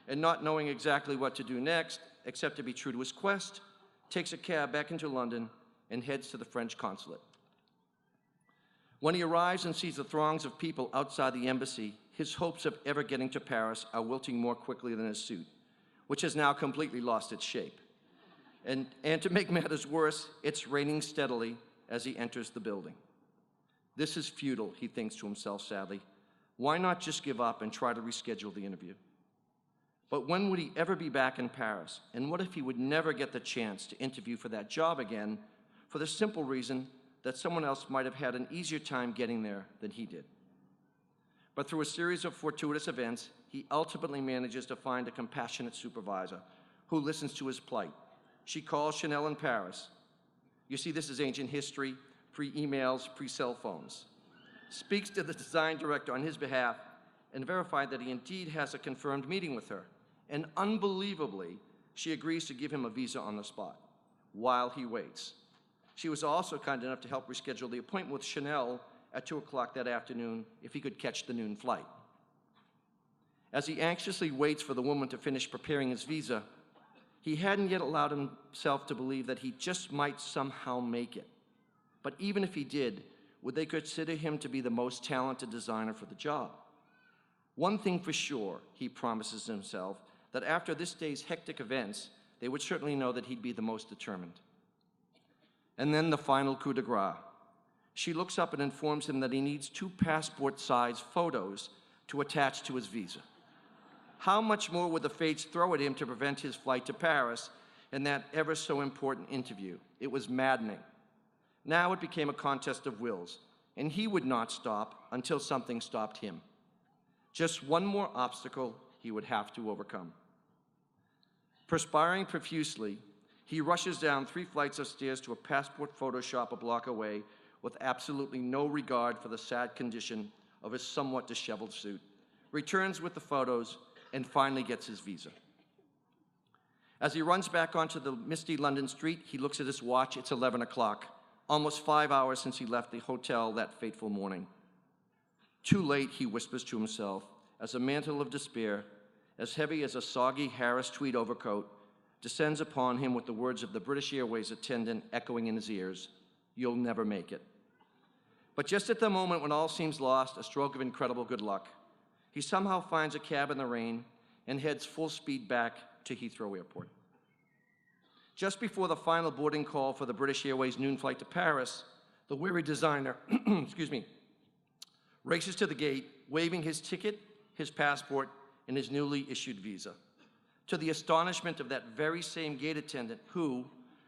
and not knowing exactly what to do next, except to be true to his quest, takes a cab back into London and heads to the French consulate. When he arrives and sees the throngs of people outside the embassy, his hopes of ever getting to Paris are wilting more quickly than his suit, which has now completely lost its shape. And to make matters worse, it's raining steadily as he enters the building. This is futile, he thinks to himself sadly. Why not just give up and try to reschedule the interview? But when would he ever be back in Paris? And what if he would never get the chance to interview for that job again, for the simple reason that someone else might have had an easier time getting there than he did? But through a series of fortuitous events, he ultimately manages to find a compassionate supervisor who listens to his plight. She calls Chanel in Paris. You see, this is ancient history, pre-emails, pre-cell phones. Speaks to the design director on his behalf and verified that he indeed has a confirmed meeting with her. And unbelievably, she agrees to give him a visa on the spot while he waits. She was also kind enough to help reschedule the appointment with Chanel at 2 o'clock that afternoon if he could catch the noon flight. As he anxiously waits for the woman to finish preparing his visa, he hadn't yet allowed himself to believe that he just might somehow make it. But even if he did, would they consider him to be the most talented designer for the job? One thing for sure, he promises himself, that after this day's hectic events, they would certainly know that he'd be the most determined. And then the final coup de grace. She looks up and informs him that he needs 2 passport-size photos to attach to his visa. How much more would the fates throw at him to prevent his flight to Paris in that ever so important interview? It was maddening. Now it became a contest of wills, and he would not stop until something stopped him. Just one more obstacle he would have to overcome. Perspiring profusely, he rushes down 3 flights of stairs to a passport photo shop a block away with absolutely no regard for the sad condition of his somewhat disheveled suit, returns with the photos, and finally gets his visa. As he runs back onto the misty London street, he looks at his watch. It's 11 o'clock, almost 5 hours since he left the hotel that fateful morning. Too late, he whispers to himself, as a mantle of despair, as heavy as a soggy Harris tweed overcoat, descends upon him with the words of the British Airways attendant echoing in his ears, "You'll never make it." But just at the moment when all seems lost, a stroke of incredible good luck, he somehow finds a cab in the rain and heads full speed back to Heathrow Airport. Just before the final boarding call for the British Airways noon flight to Paris, the weary designer, races to the gate, waving his ticket, his passport, and his newly issued visa, to the astonishment of that very same gate attendant who,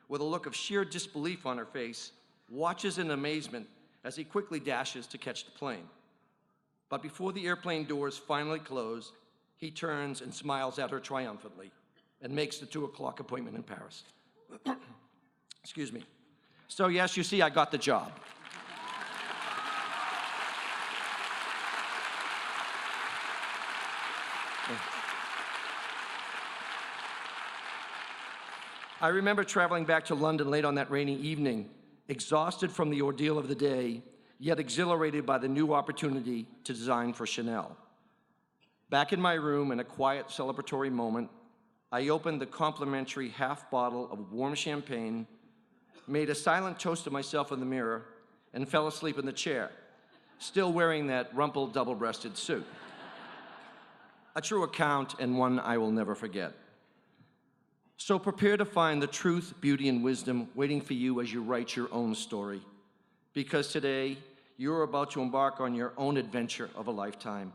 with a look of sheer disbelief on her face, watches in amazement as he quickly dashes to catch the plane. But before the airplane doors finally close, he turns and smiles at her triumphantly and makes the 2 o'clock appointment in Paris. Excuse me. So yes, you see, I got the job. I remember traveling back to London late on that rainy evening, exhausted from the ordeal of the day, yet exhilarated by the new opportunity to design for Chanel. Back in my room, in a quiet celebratory moment, I opened the complimentary half bottle of warm champagne, made a silent toast to myself in the mirror, and fell asleep in the chair, still wearing that rumpled double-breasted suit. A true account, and one I will never forget. So prepare to find the truth, beauty, and wisdom waiting for you as you write your own story, because today you're about to embark on your own adventure of a lifetime.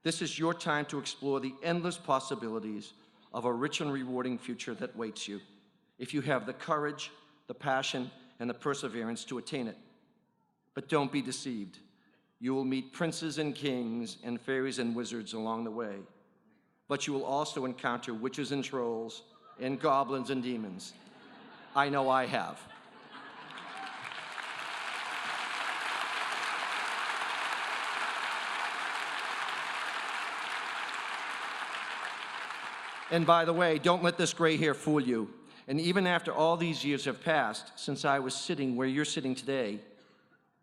This is your time to explore the endless possibilities of a rich and rewarding future that waits you, if you have the courage, the passion, and the perseverance to attain it. But don't be deceived. You will meet princes and kings and fairies and wizards along the way. But you will also encounter witches and trolls and goblins and demons. I know I have. And by the way, don't let this gray hair fool you. And even after all these years have passed since I was sitting where you're sitting today,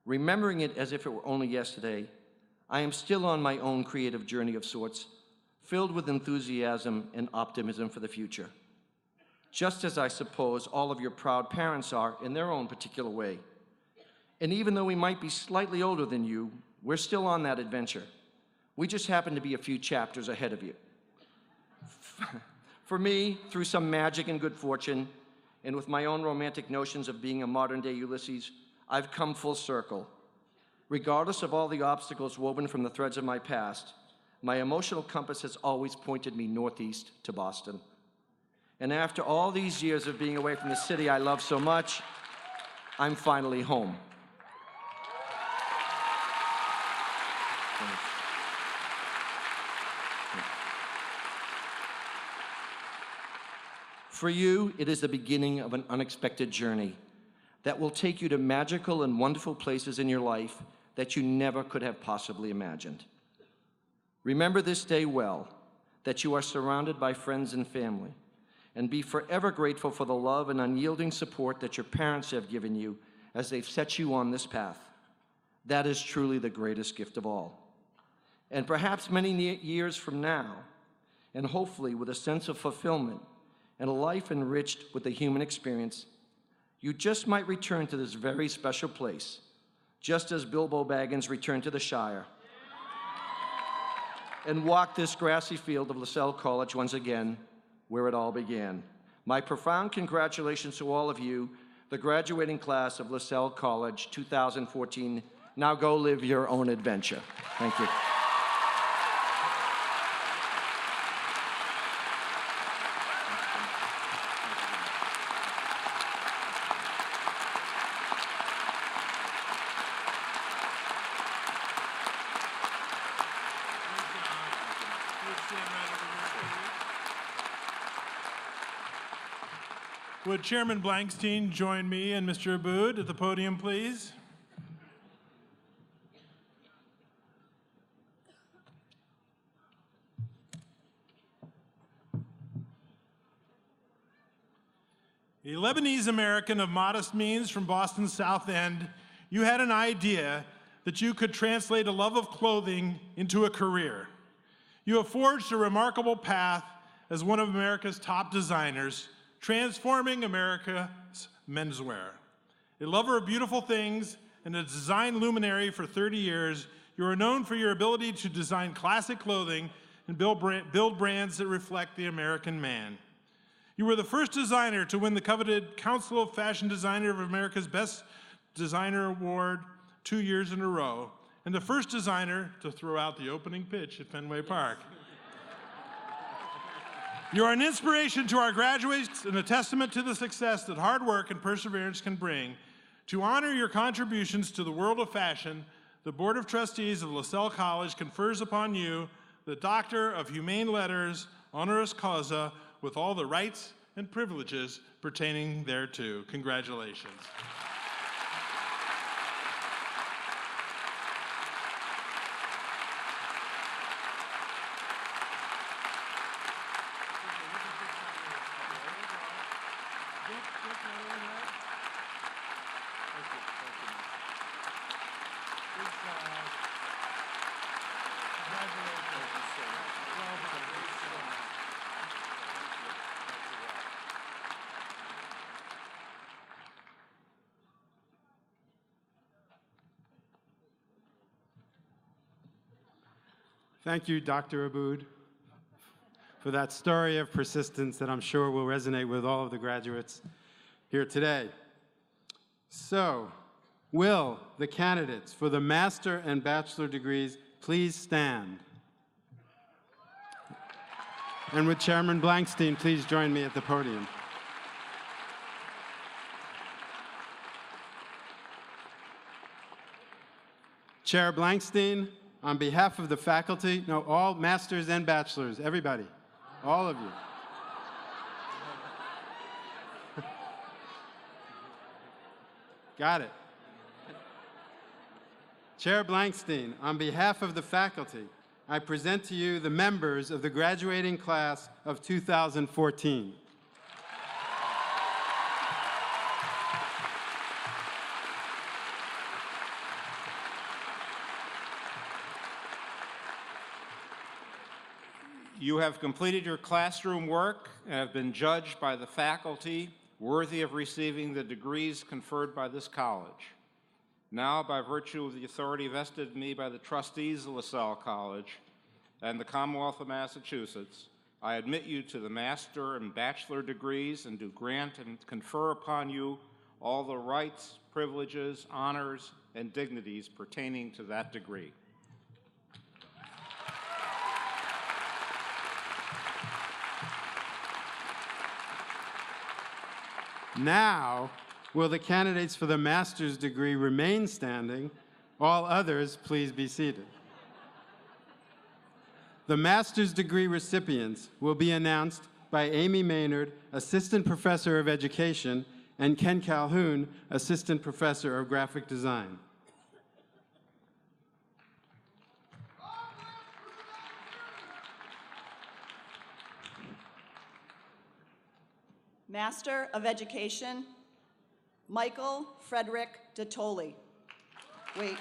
remembering it as if it were only yesterday, I am still on my own creative journey of sorts, filled with enthusiasm and optimism for the future. Just as I suppose all of your proud parents are in their own particular way. And even though we might be slightly older than you, we're still on that adventure. We just happen to be a few chapters ahead of you. For me, through some magic and good fortune, and with my own romantic notions of being a modern-day Ulysses, I've come full circle. Regardless of all the obstacles woven from the threads of my past, my emotional compass has always pointed me northeast to Boston. And after all these years of being away from the city I love so much, I'm finally home. For you, it is the beginning of an unexpected journey that will take you to magical and wonderful places in your life that you never could have possibly imagined. Remember this day well, that you are surrounded by friends and family, and be forever grateful for the love and unyielding support that your parents have given you as they've set you on this path. That is truly the greatest gift of all. And perhaps many years from now, and hopefully with a sense of fulfillment and a life enriched with the human experience, you just might return to this very special place, just as Bilbo Baggins returned to the Shire, and walk this grassy field of Lasell College once again, where it all began. My profound congratulations to all of you, the graduating class of Lasell College 2014. Now go live your own adventure. Thank you. Would Chairman Blankstein join me and Mr. Aboud at the podium, please? A Lebanese American of modest means from Boston's South End, you had an idea that you could translate a love of clothing into a career. You have forged a remarkable path as one of America's top designers, transforming America's menswear. A lover of beautiful things and a design luminary for 30 years, you are known for your ability to design classic clothing and build brands that reflect the American man. You were the first designer to win the coveted Council of Fashion Designer of America's Best Designer Award 2 years in a row, and the first designer to throw out the opening pitch at Fenway Park. You are an inspiration to our graduates and a testament to the success that hard work and perseverance can bring. To honor your contributions to the world of fashion, the Board of Trustees of Lasell College confers upon you the Doctor of Humane Letters, honoris causa, with all the rights and privileges pertaining thereto. Congratulations. Thank you, Dr. Aboud, for that story of persistence that I'm sure will resonate with all of the graduates here today. So, will the candidates for the master and bachelor degrees please stand? And would Chairman Blankstein please join me at the podium? Chair Blankstein, on behalf of the faculty, no, all masters and bachelors, everybody, all of you. Got it. Chair Blankstein, on behalf of the faculty, I present to you the members of the graduating class of 2014. You have completed your classroom work and have been judged by the faculty worthy of receiving the degrees conferred by this college. Now, by virtue of the authority vested in me by the trustees of Lasell College and the Commonwealth of Massachusetts, I admit you to the master and bachelor degrees and do grant and confer upon you all the rights, privileges, honors, and dignities pertaining to that degree. Now, will the candidates for the master's degree remain standing? All others, please be seated. The master's degree recipients will be announced by Amy Maynard, Assistant Professor of Education, and Ken Calhoun, Assistant Professor of Graphic Design. Master of Education, Michael Frederick DeToli. Wait.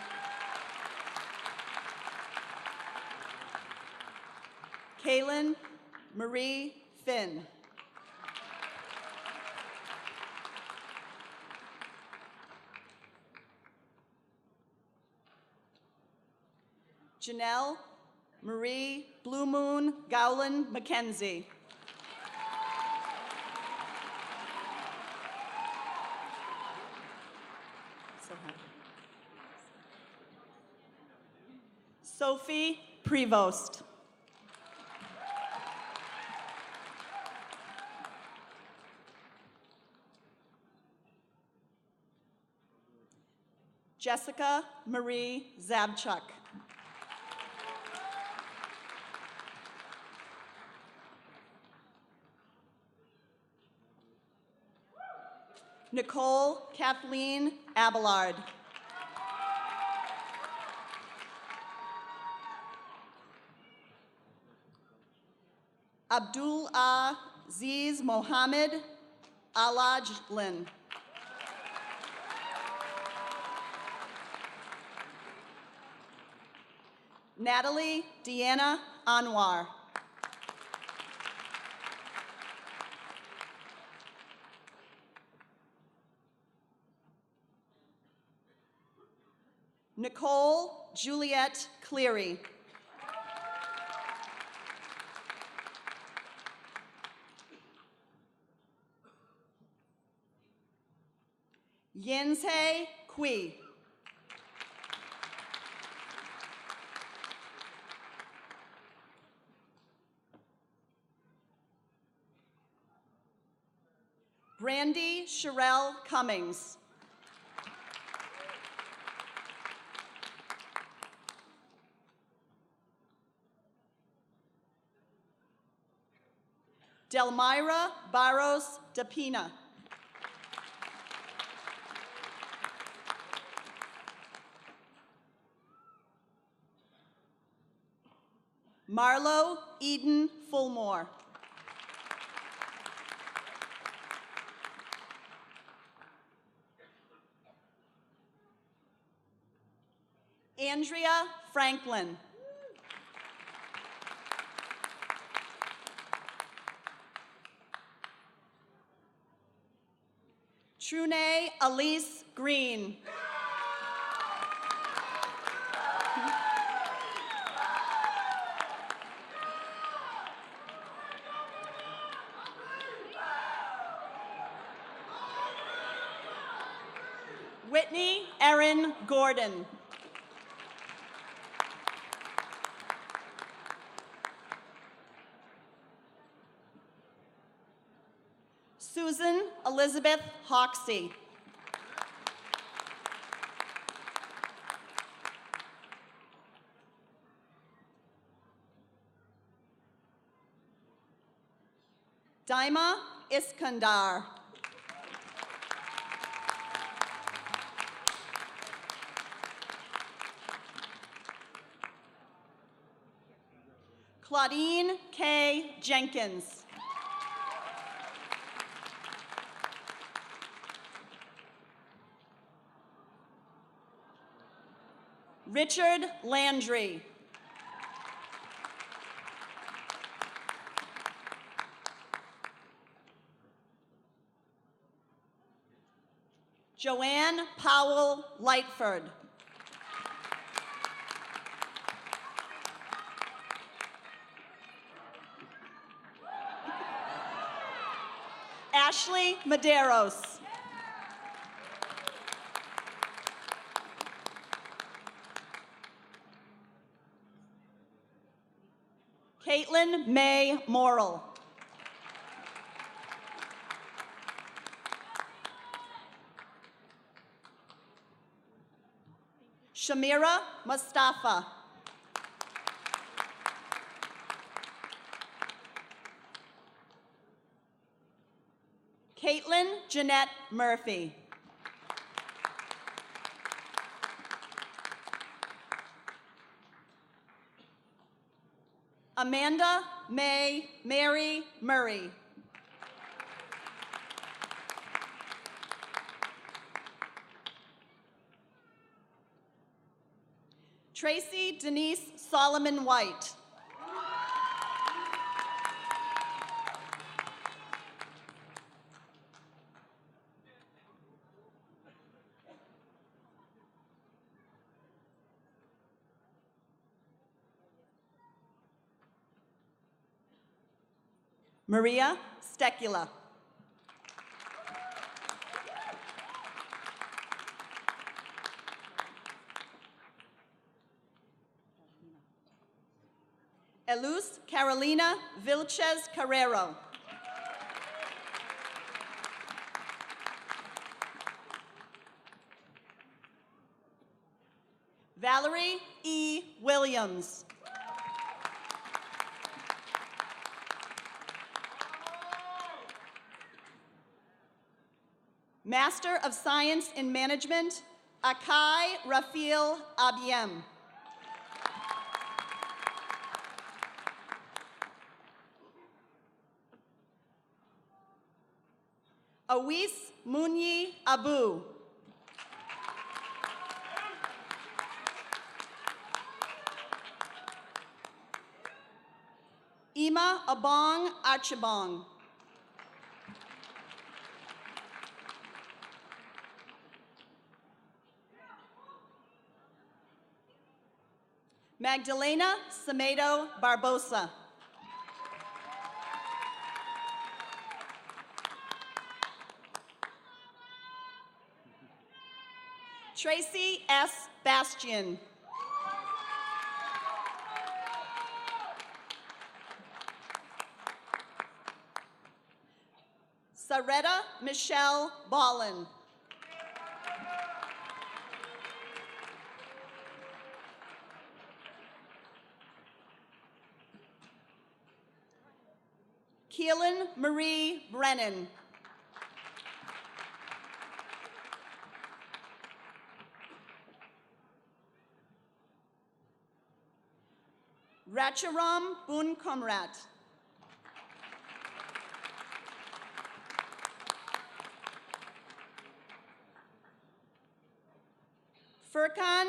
Kaylin Marie Finn. Janelle Marie Blue Moon Gowland McKenzie. So happy. Sophie Prevost. Jessica Marie Zabchuk. Nicole Kathleen Abelard. Abdul Aziz Mohammed Alajlin. Natalie Deanna Anwar. Nicole Juliet Cleary. Yinse Kui. Brandy Sherelle Cummings. Delmira Barros Dapina. Marlo Eden Fulmore. Andrea Franklin. Trune Elise Green. Whitney Erin Gordon. Susan Elizabeth Hoxie. Daima Iskandar. Claudine K. Jenkins. Richard Landry. Joanne Powell Lightford. Ashley Medeiros. Caitlin May Morrill. Shamira Mustafa. Caitlin Jeanette Murphy. Amanda May Mary Murray. Tracy Denise Solomon White. Maria Stecula. Eluz Carolina Vilches Carrero. Valerie E. Williams. Master of Science in Management, Akai Rafael Abiem. Awis Munyi Abu. Ima Abong Achibong. Magdalena Semedo Barbosa. Tracy S. Bastian. Saretta Michelle Ballin. Keelan Marie Brennan. Racharam Bun Komrat. Furkan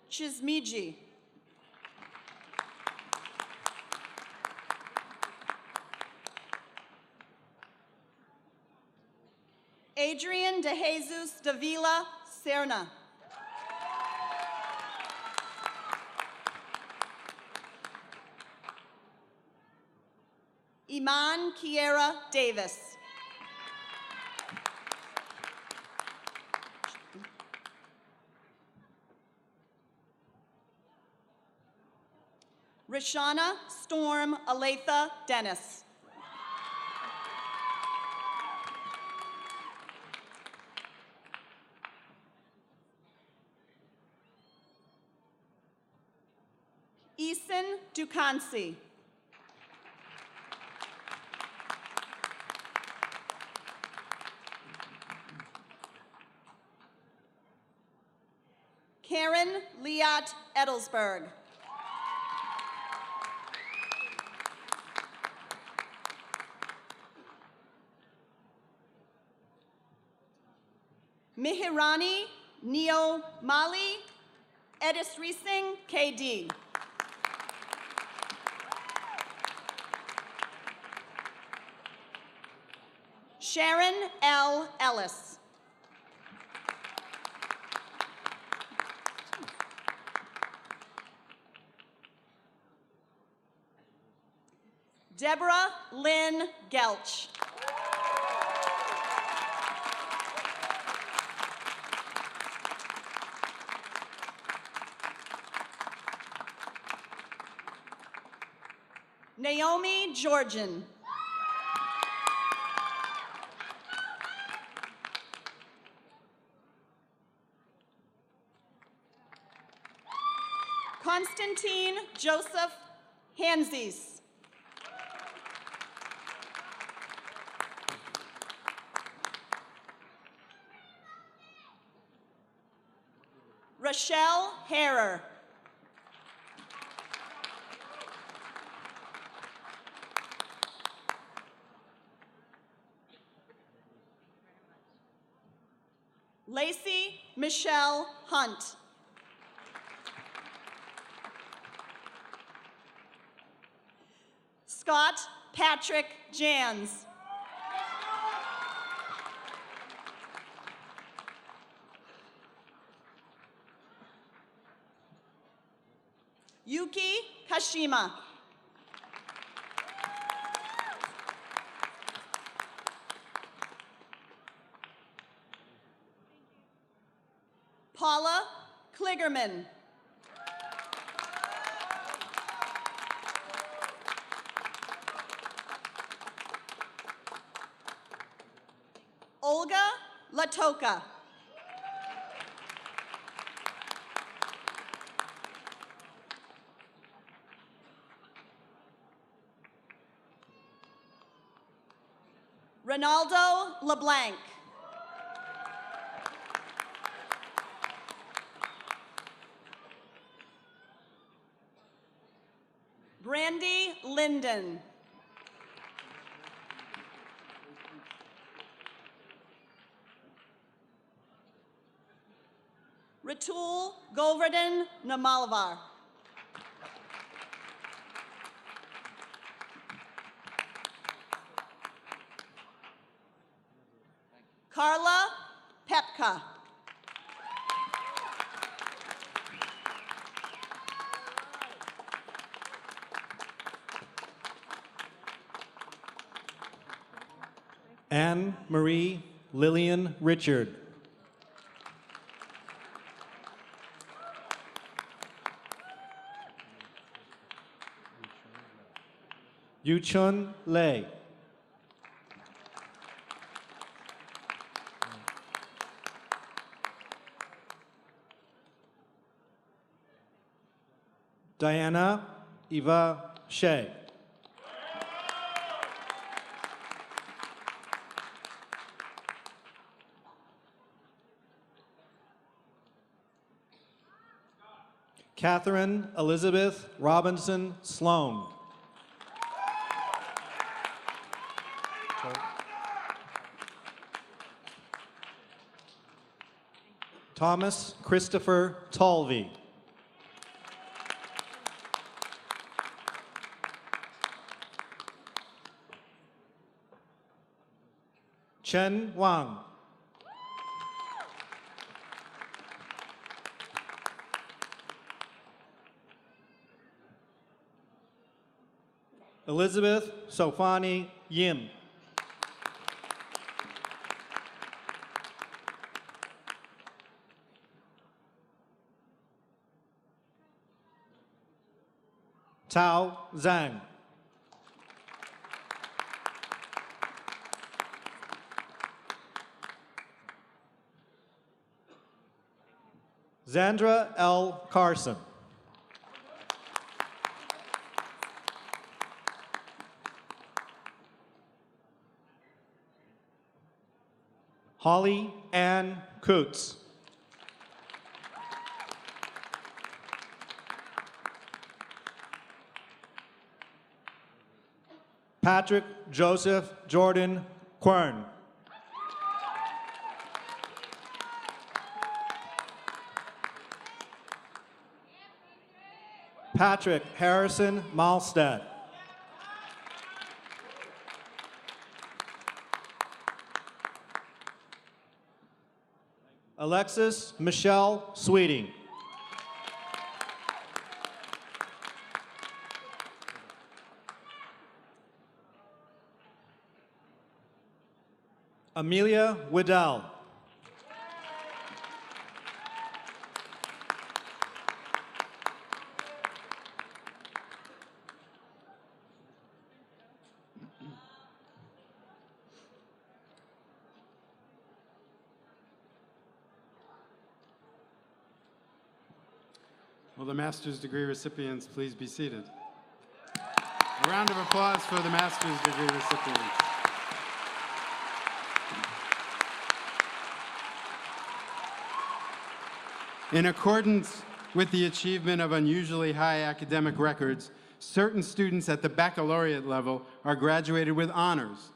Chismiji. Adrian De Jesus Davila Serna. Iman Kiera Davis. Rashana Storm Aletha Dennis. Eason Dukansi. Karen Liat Edelsberg. Mihirani Neo Mali Edis Riesing KD. Sharon L. Ellis. Deborah Lynn Gelch. Naomi Georgian. Constantine Joseph Hanses. Rochelle Harrer. Lacey Michelle Hunt. Scott Patrick Jans. Yuki Kashima. Paula Kligerman. Olga Latoka. Ronaldo LeBlanc. Brandy Linden. Ratul Govardhan Namalvar. Carla Pepka. Anne Marie Lillian Richard. Yuchun Lei. Diana Eva Shea. Catherine Elizabeth Robinson Sloan. Thomas Christopher Talvey. Chen Wang. Elizabeth Sofani Yim. Tao Zhang. Zandra L. Carson. Holly Ann Coots. Patrick Joseph Jordan Quern. Patrick Harrison Malstead. Alexis Michelle Sweeting. Amelia Widdell. Will the master's degree recipients please be seated? A round of applause for the master's degree recipients. In accordance with the achievement of unusually high academic records, certain students at the baccalaureate level are graduated with honors.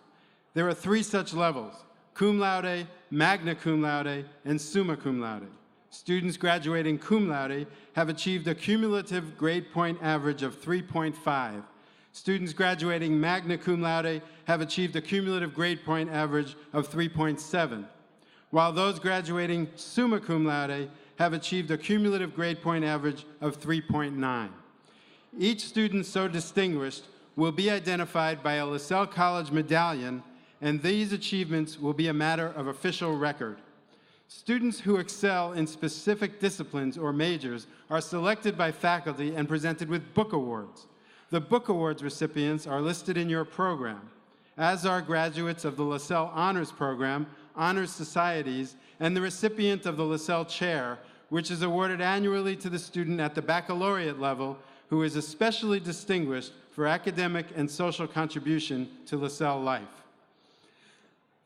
There are 3 such levels: cum laude, magna cum laude, and summa cum laude. Students graduating cum laude have achieved a cumulative grade point average of 3.5. Students graduating magna cum laude have achieved a cumulative grade point average of 3.7, while those graduating summa cum laude have achieved a cumulative grade point average of 3.9. Each student so distinguished will be identified by a Lasell College medallion, and these achievements will be a matter of official record. Students who excel in specific disciplines or majors are selected by faculty and presented with book awards. The book awards recipients are listed in your program, as are graduates of the Lasell Honors Program, Honors Societies, and the recipient of the Lasell Chair, which is awarded annually to the student at the baccalaureate level who is especially distinguished for academic and social contribution to Lasell life.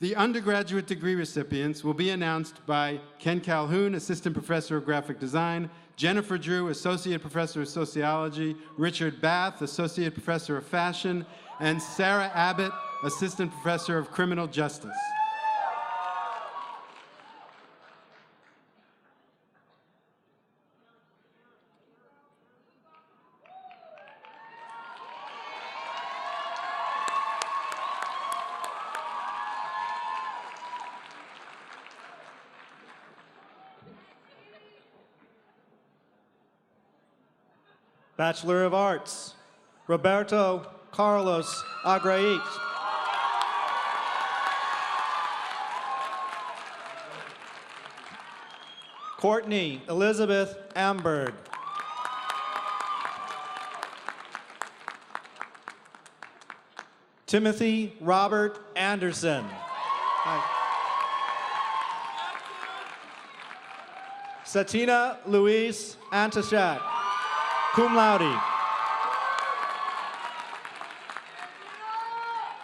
The undergraduate degree recipients will be announced by Ken Calhoun, Assistant Professor of Graphic Design, Jennifer Drew, Associate Professor of Sociology, Richard Bath, Associate Professor of Fashion, and Sarah Abbott, Assistant Professor of Criminal Justice. Bachelor of Arts, Roberto Carlos Agreit. Courtney Elizabeth Amberg. Timothy Robert Anderson. Satina Louise Antashak, cum laude.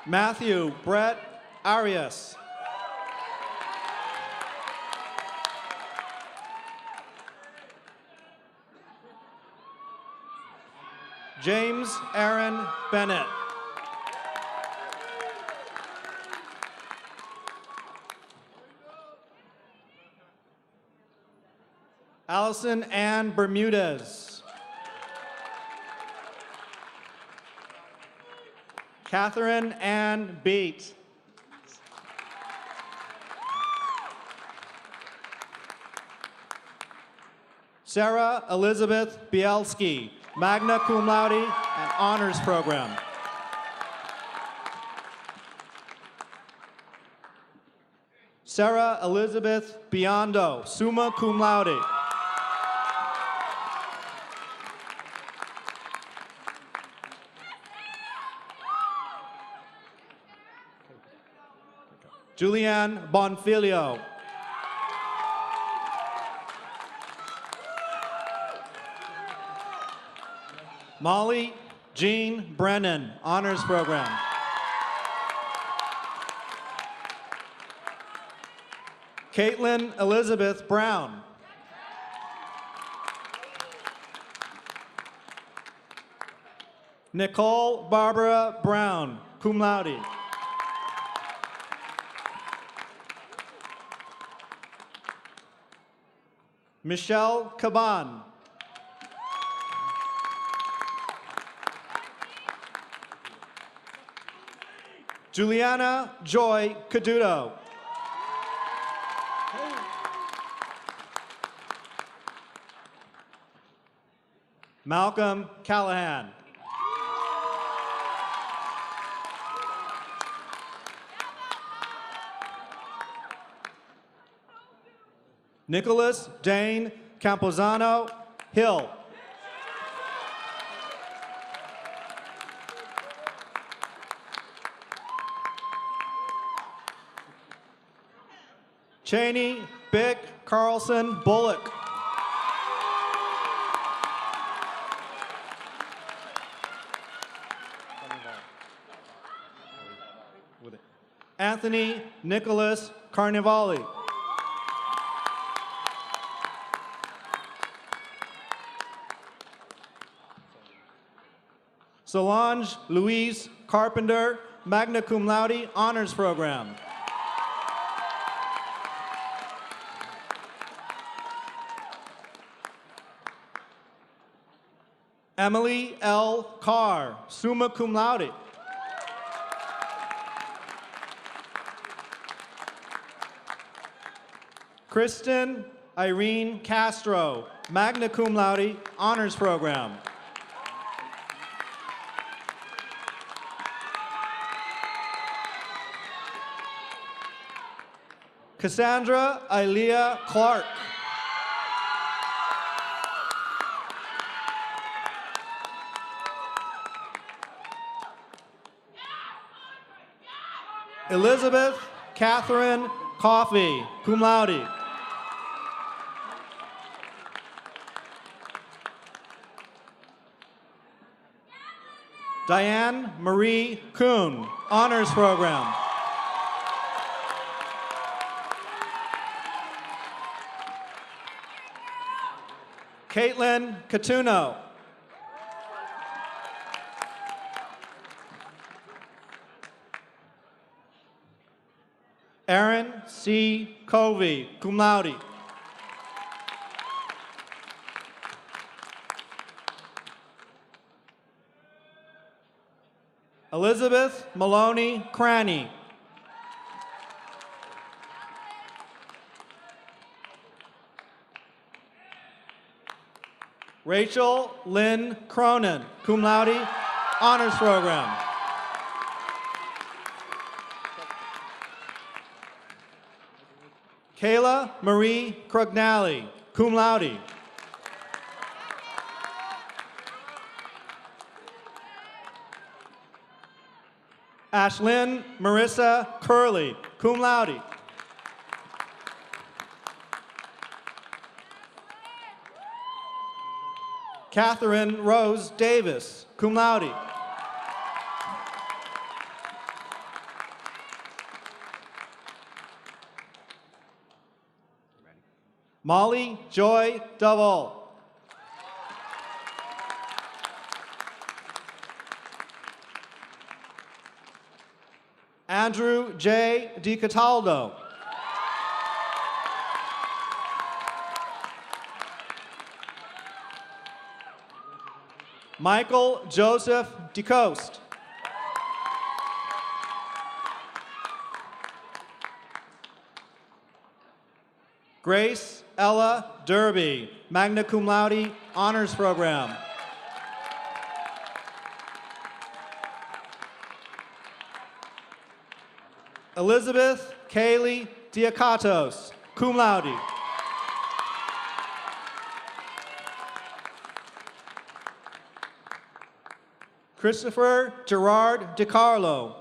Matthew Brett Arias. James Aaron Bennett. Allison Ann Bermudez. Catherine Ann Beat. Sarah Elizabeth Bielski, magna cum laude and honors program. Sarah Elizabeth Biondo, summa cum laude. Julianne Bonfilio. Molly Jean Brennan, honors program. Caitlin Elizabeth Brown. Nicole Barbara Brown, cum laude. Michelle Caban. Juliana Joy Caduto. Malcolm Callahan. Nicholas Dane Camposano Hill. Cheney Bick Carlson Bullock. Anthony Nicholas Carnivali. Solange Louise Carpenter, magna cum laude, honors program. Emily L. Carr, summa cum laude. Kristen Irene Castro, magna cum laude, honors program. Cassandra Ilea Clark. Elizabeth Catherine Coffey, cum laude. Diane Marie Kuhn, honors program. Caitlin Catuno. Aaron C. Covey, cum laude. Elizabeth Maloney Cranny. Rachel Lynn Cronin, cum laude, honors program. Kayla Marie Crognali, cum laude. Ashlyn Marissa Curley, cum laude. Catherine Rose Davis, cum laude. Molly Joy Duvall. Andrew J. DiCataldo. Michael Joseph DeCoste. Grace Ella Derby, magna cum laude, honors program. Elizabeth Kaylee Diacatos, cum laude. Christopher Gerard DiCarlo.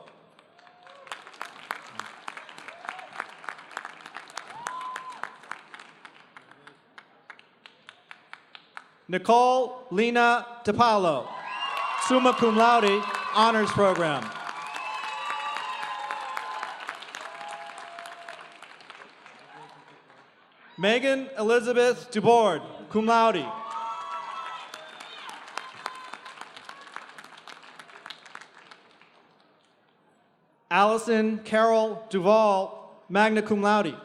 Nicole Lena DePaulo, summa cum laude, honors program. Megan Elizabeth DuBoard, cum laude. Allison Carol Duvall, magna cum laude.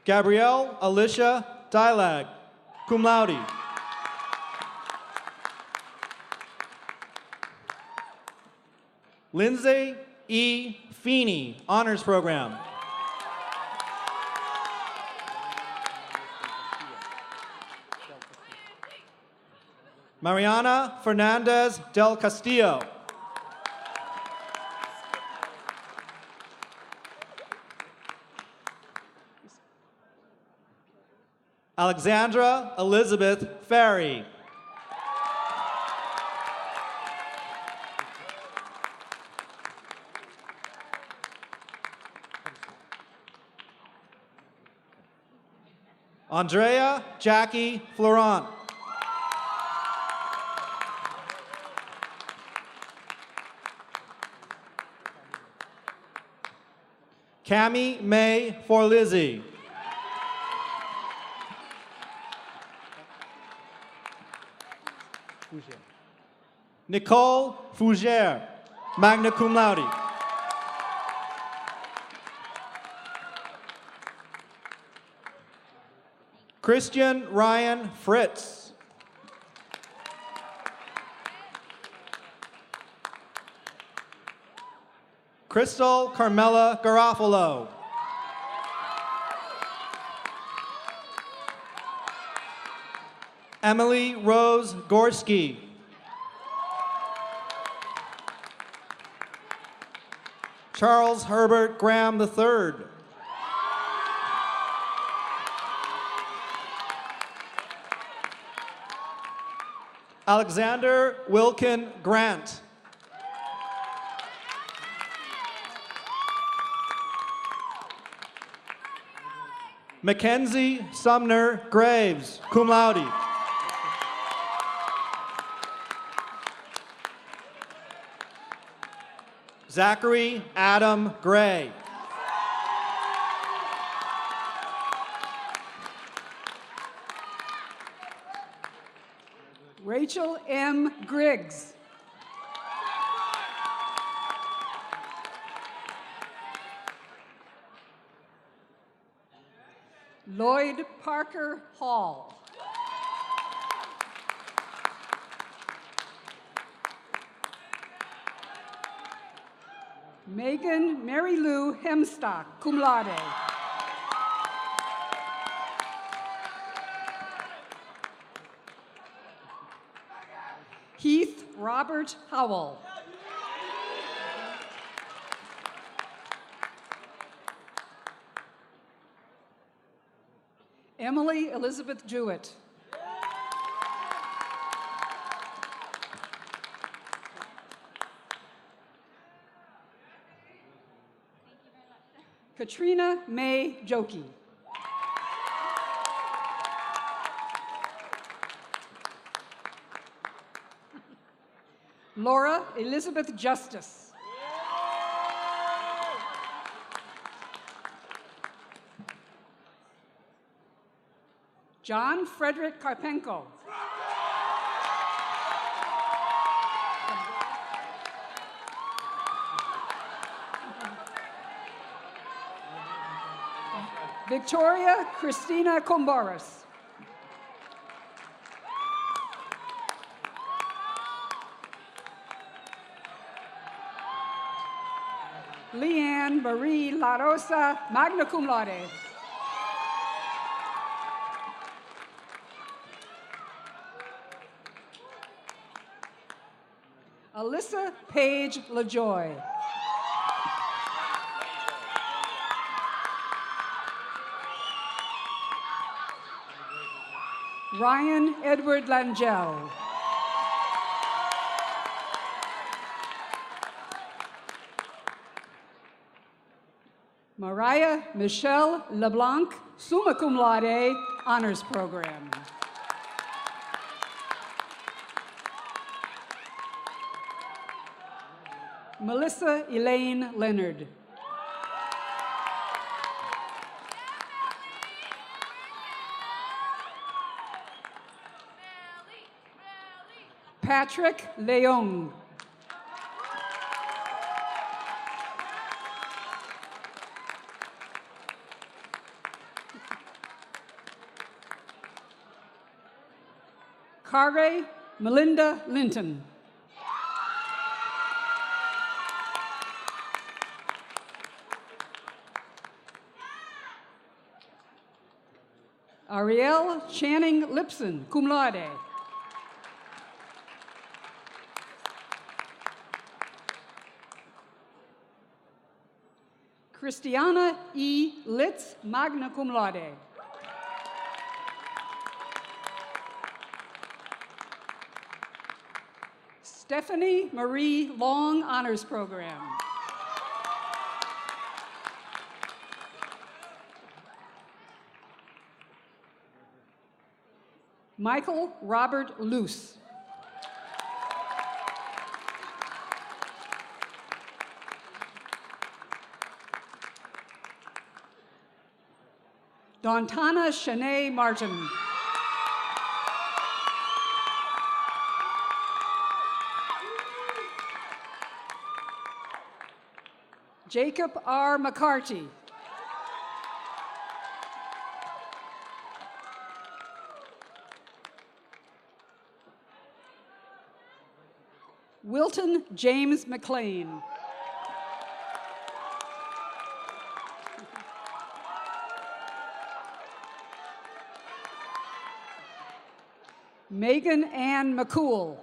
Gabrielle Alicia Dilag, cum laude. Lindsay E. Feeney, honors program. Mariana Fernandez del Castillo. Alexandra Elizabeth Ferry. Andrea Jackie Florent. Cami May Forlizzi. Nicole Fougere, magna cum laude. Christian Ryan Fritz. Crystal Carmela Garofalo. Emily Rose Gorski. Charles Herbert Graham III. Alexander Wilkin Grant. Mackenzie Sumner Graves, cum laude. Zachary Adam Gray. Rachel M. Griggs. Lloyd Parker Hall. Megan Mary Lou Hemstock, cum laude. Heath Robert Howell. Emily Elizabeth DeWitt. Katrina May Jokey. Laura Elizabeth Justice. John Frederick Karpenko. Victoria Christina Comboris. Leanne Marie La Rosa, magna cum laude. Alyssa Page LaJoy. Ryan Edward Langell. Mariah Michelle LeBlanc, summa cum laude, honors program. Melissa Elaine Leonard. Patrick Leung. Carre Melinda Linton. Ariel Channing Lipson, cum laude. Christiana E. Litz, magna cum laude. Stephanie Marie Long, honors program. Michael Robert Luce. Dantana Shanae Martin. Jacob R. McCarty. Wilton James McLean. Megan Ann McCool.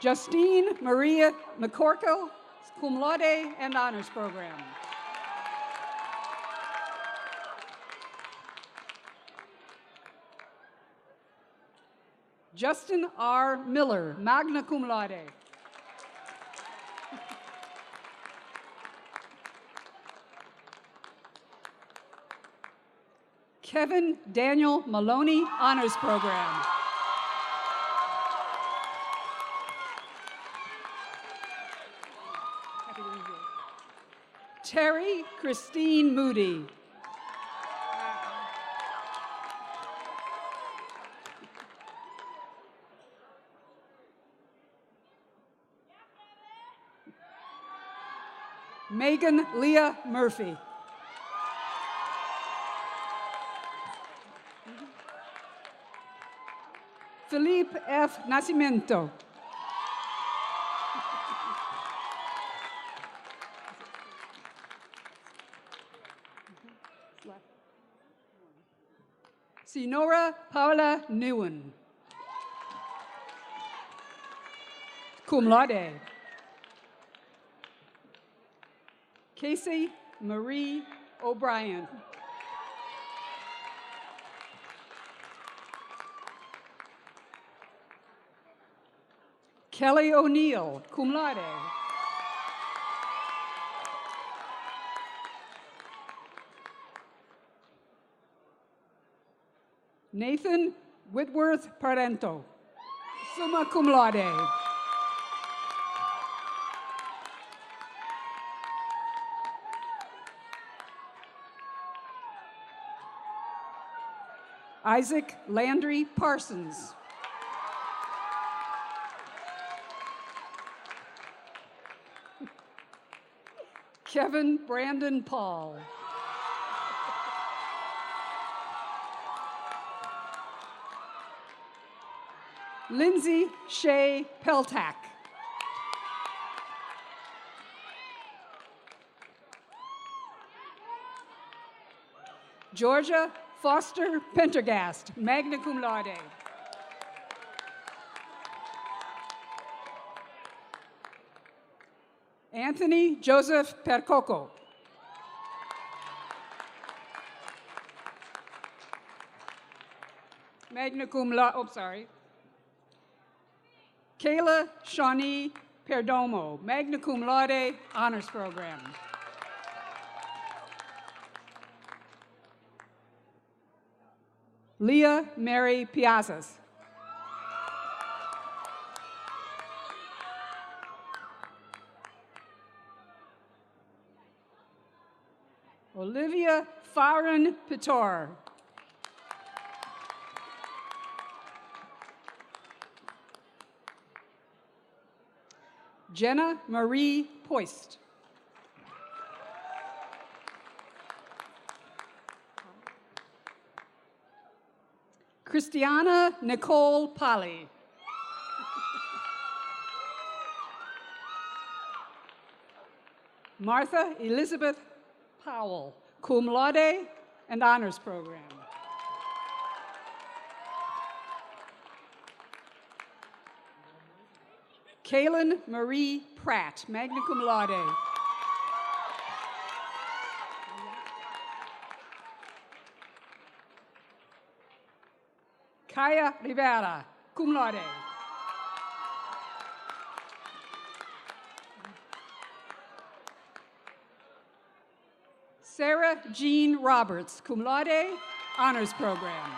Justine Maria McCorkle, cum laude and honors program. Justin R. Miller, magna cum laude. Kevin Daniel Maloney, honors program. Terry Christine Moody. Megan Leah Murphy. Felipe F. Nascimento. Sinora Paula Newen. Cum laude. Casey Marie O'Brien. Kelly O'Neill, cum laude. Nathan Whitworth Parento, summa cum laude. Isaac Landry Parsons. Kevin Brandon Paul. Lindsay Shea Peltack. Georgia Foster Pendergast, magna cum laude. Anthony Joseph Percoco. Magna cum laude, oh, sorry. Kayla Shawnee Perdomo, magna cum laude, honors program. Leah Mary Piazzas. Olivia Farron Pitor. Jenna Marie Poist. Christiana Nicole Polly. Martha Elizabeth Powell, cum laude and honors program. Kaylin Marie Pratt, magna cum laude. Kaya Rivera, cum laude. Sarah Jean Roberts, cum laude, honors program.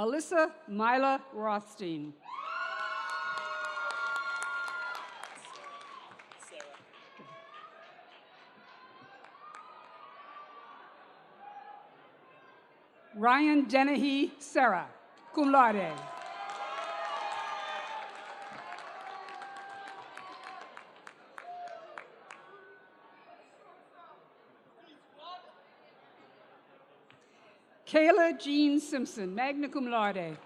Alyssa Mila Rothstein. Ryan Dennehy Sarah, cum laude. Kayla Jean Simpson, magna cum laude.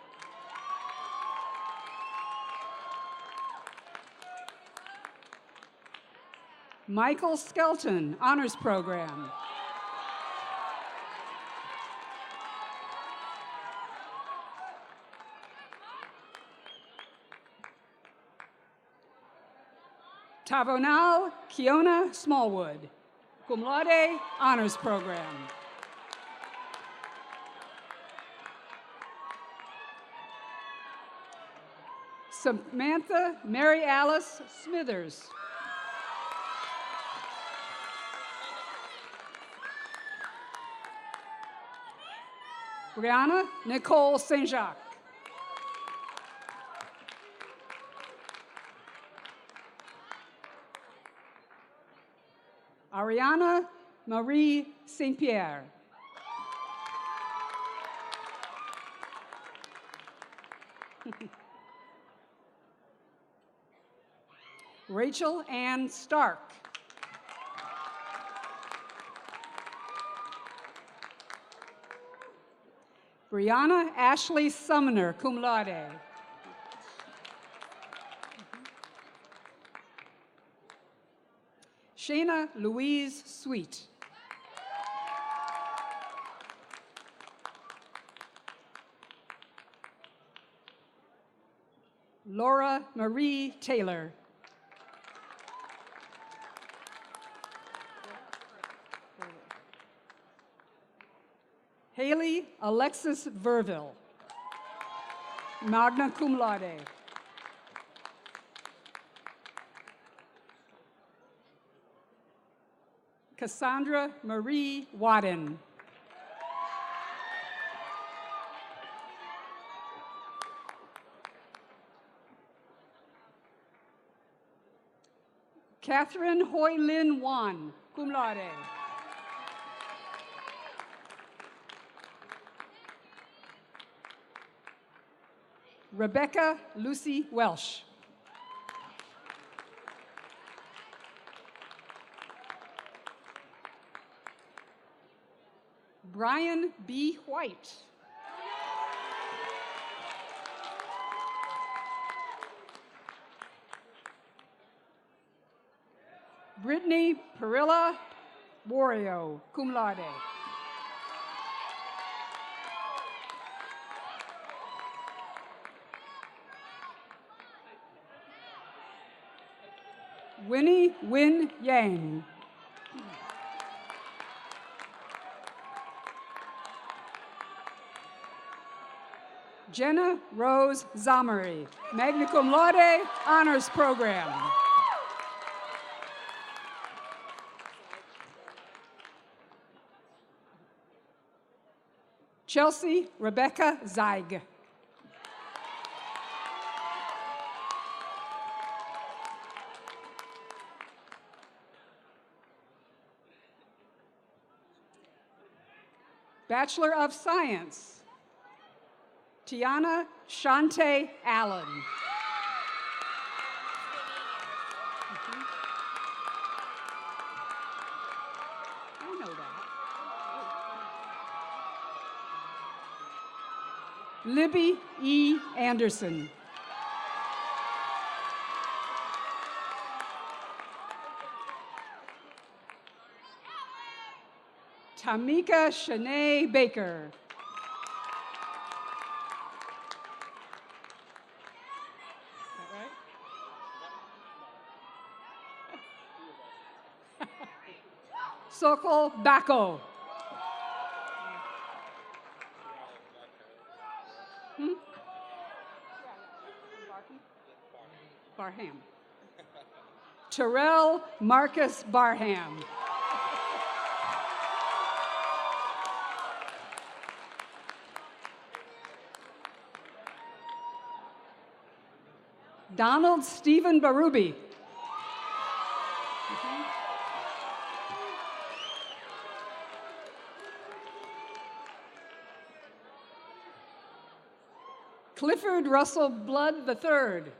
Michael Skelton, honors program. Tavonal Kiona Smallwood, cum laude, honors program. Samantha Mary Alice Smithers. Brianna Nicole St. Jacques. Ariana Marie St. Pierre. Rachel Ann Stark. Brianna Ashley Sumner, cum laude. Shayna Louise Sweet. Laura Marie Taylor. Haley Alexis Verville, magna cum laude. Cassandra Marie Wadden. Catherine Hoy Lin Wan, cum laude. Rebecca Lucy Welsh. Brian B. White. Brittany Perilla Wario, cum laude. Winnie Win Yang. Jenna Rose Zamari, magna cum laude, honors program. Chelsea Rebecca Zeig. Bachelor of Science, Tiana Shante Allen. I know that. Libby E. Anderson. Tamika Shanae Baker. Sokol Bako. Barham. Terrell Marcus Barham. Donald Stephen Barubi. Clifford Russell Blood III.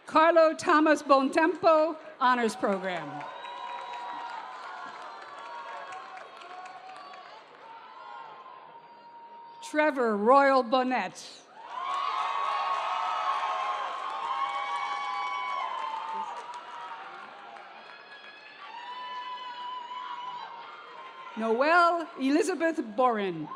Carlo Thomas Bontempo, Honors Program. Trevor Royal Bonnet. Noelle Elizabeth Borin.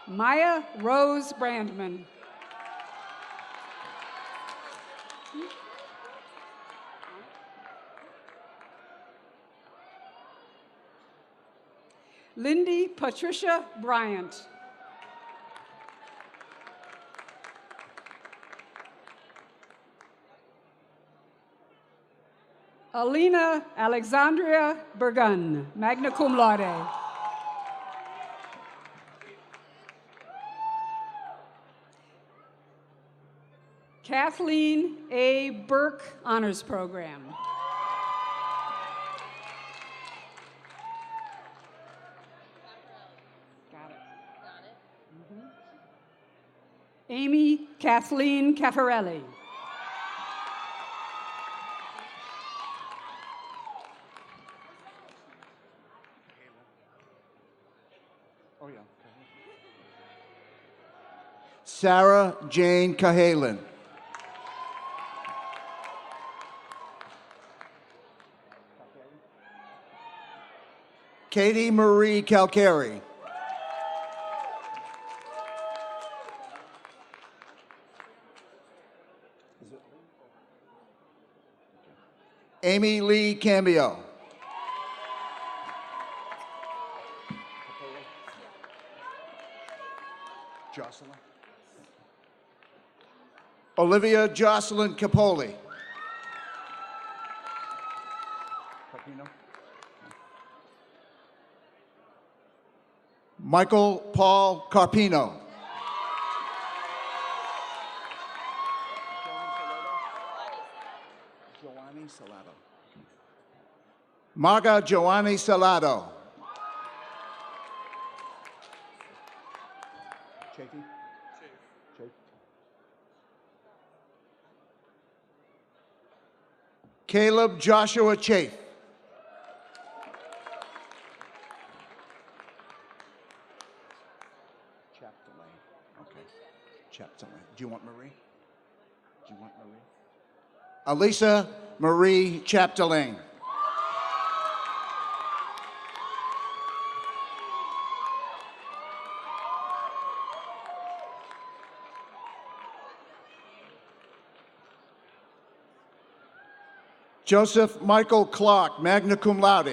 Maya Rose Brandman. Lindy Patricia Bryant. Alina Alexandria Bergun, magna cum laude. Kathleen A. Burke, Honors Program. Got it. Amy Kathleen Caffarelli. Sarah Jane Cahalan. Katie Marie Calcari. Amy Lee Cambio. Jocelyn. Olivia Jocelyn Capoli. Michael Paul Carpino. Marga Joanny Salado. Caleb Joshua Chafe. Do you want Marie? Do you want Marie? Alisa Marie Chapdelaine. Joseph Michael Clark, magna cum laude.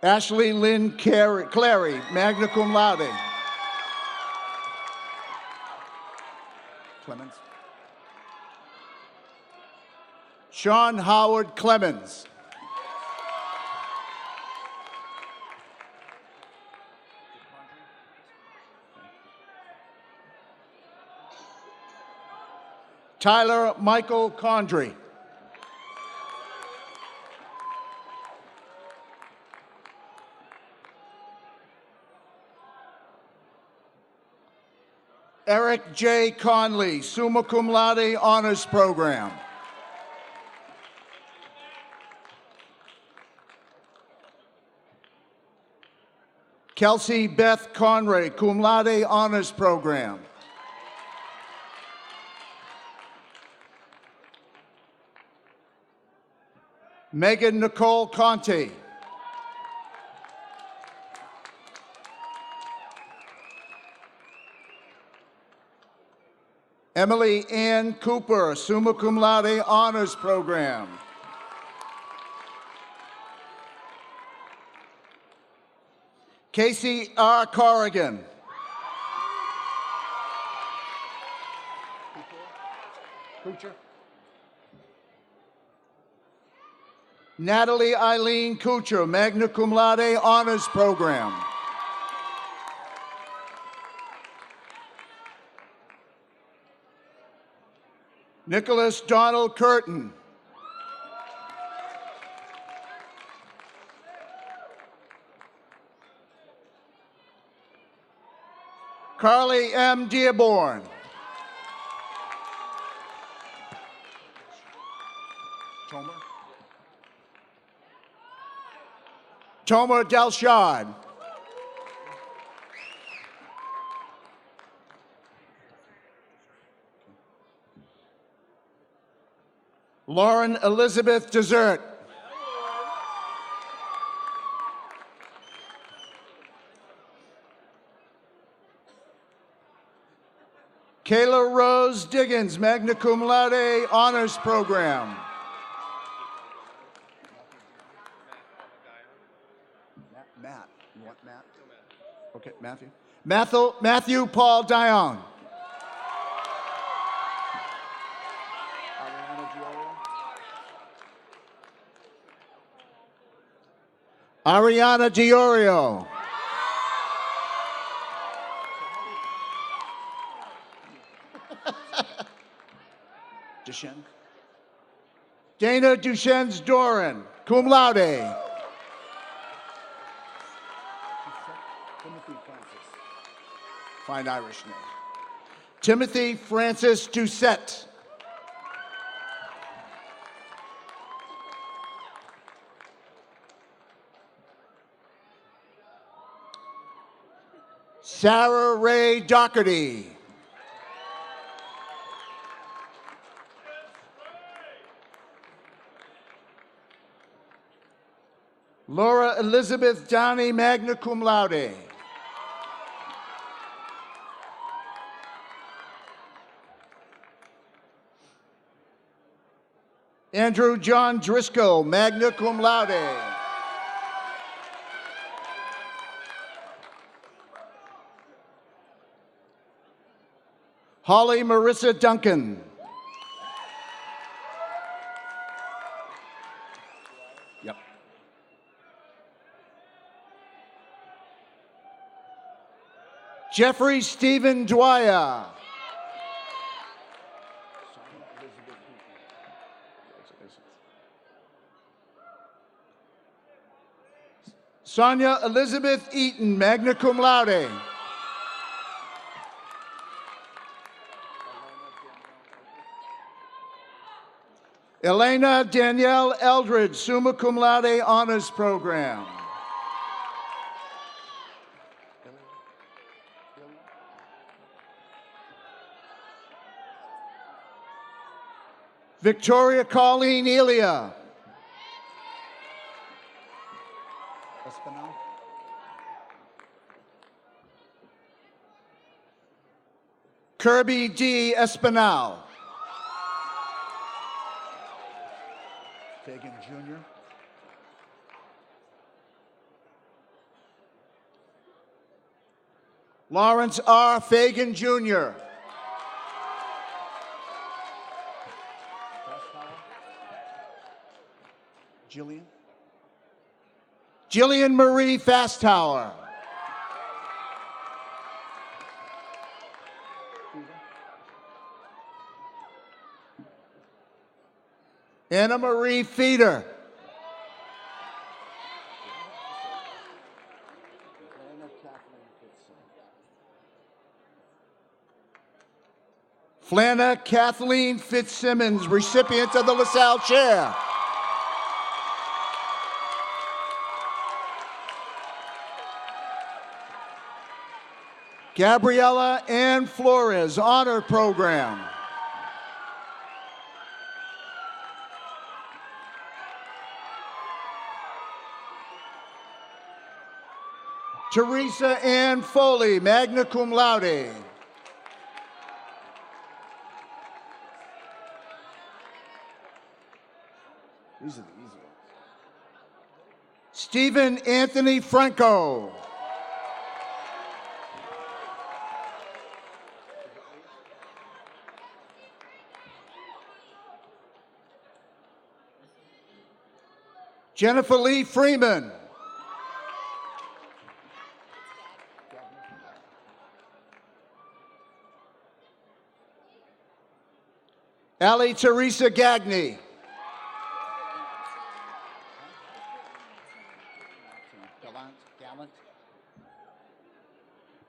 Ashley Lynn Clary, magna cum laude. Clemens. Sean Howard Clemens. Tyler Michael Condry. Eric J. Conley, summa cum laude, honors program. Kelsey Beth Conray, cum laude, honors program. Megan Nicole Conte. Emily Ann Cooper, summa cum laude, honors program. Casey R. Corrigan. Kuchar. Natalie Eileen Kuchar, magna cum laude, honors program. Nicholas Donald Curtin. Carly M. Dearborn. Tomer Delshad. Lauren Elizabeth Desert. Kayla Rose Diggins, magna cum laude, honors program. Matt, you want Matt? Okay, Matthew. Matthew Paul Dion. Ariana Diorio. Duchenne. Dana Duchenne's Doran, cum laude. Timothy Francis. Fine Irish name. Timothy Francis Doucette. Sarah Ray Doherty. Laura Elizabeth Downey, magna cum laude. Andrew John Driscoll, magna cum laude. Holly Marissa Duncan. Yep. Jeffrey Stephen Dwyer. Sonia Elizabeth Eaton, magna cum laude. Elena Danielle Eldridge, summa cum laude, honors program. Victoria Colleen Elia. Espinal. Kirby D. Espinal. Fagan Jr. Lawrence R. Fagan Jr. Jillian Marie Fasttower. Anna Marie Feeder. Flanna Kathleen Fitzsimmons, recipient of the Lasell Chair. Gabriella Ann Flores, Honor Program. Teresa Ann Foley, magna cum laude. These are the easy ones. Stephen Anthony Franco. Jennifer Lee Freeman. Allie Teresa Gagney.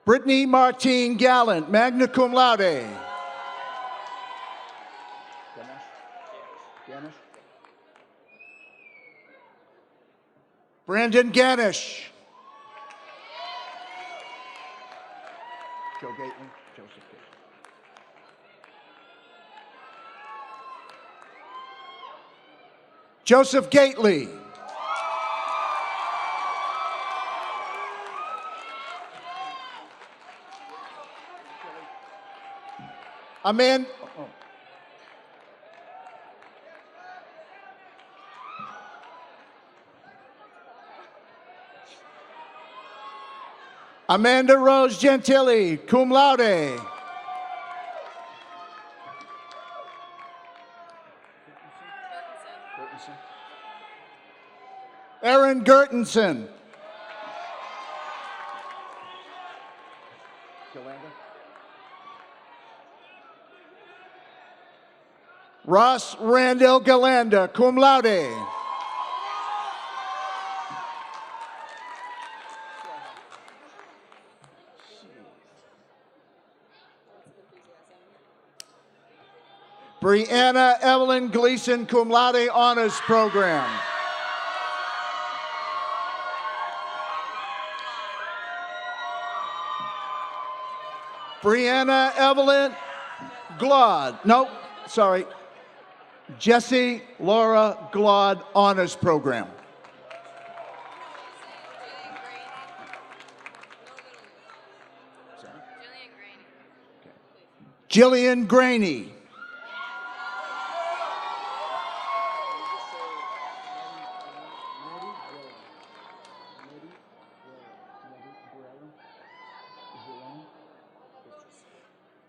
Brittany Martine Gallant, magna cum laude. Brandon Ganish. Joe Gately, Joseph Gately. Joseph Gately. Amanda Rose Gentili, cum laude. Aaron Gertensen. Ross Randall Galanda, cum laude. Brianna Evelyn Gleason, cum laude honors program. Brianna Evelyn Glod, nope, sorry. Jessie Laura Glod honors program. Jillian Graney.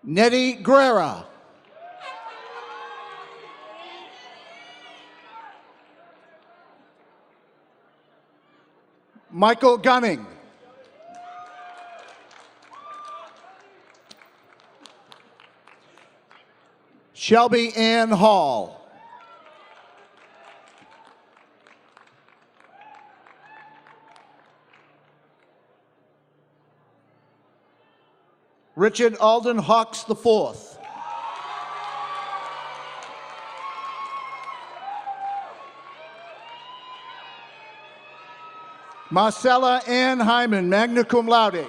Nettie Guerra. Michael Gunning. Shelby Ann Hall. Richard Alden Hawks IV. Marcella Ann Hyman, magna cum laude.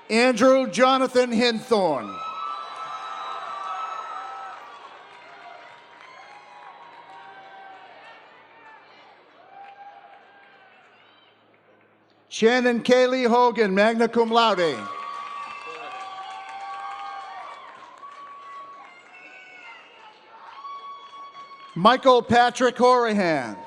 Andrew Jonathan Hinthorn. Shannon Kaylee Hogan, magna cum laude. Michael Patrick Horahan.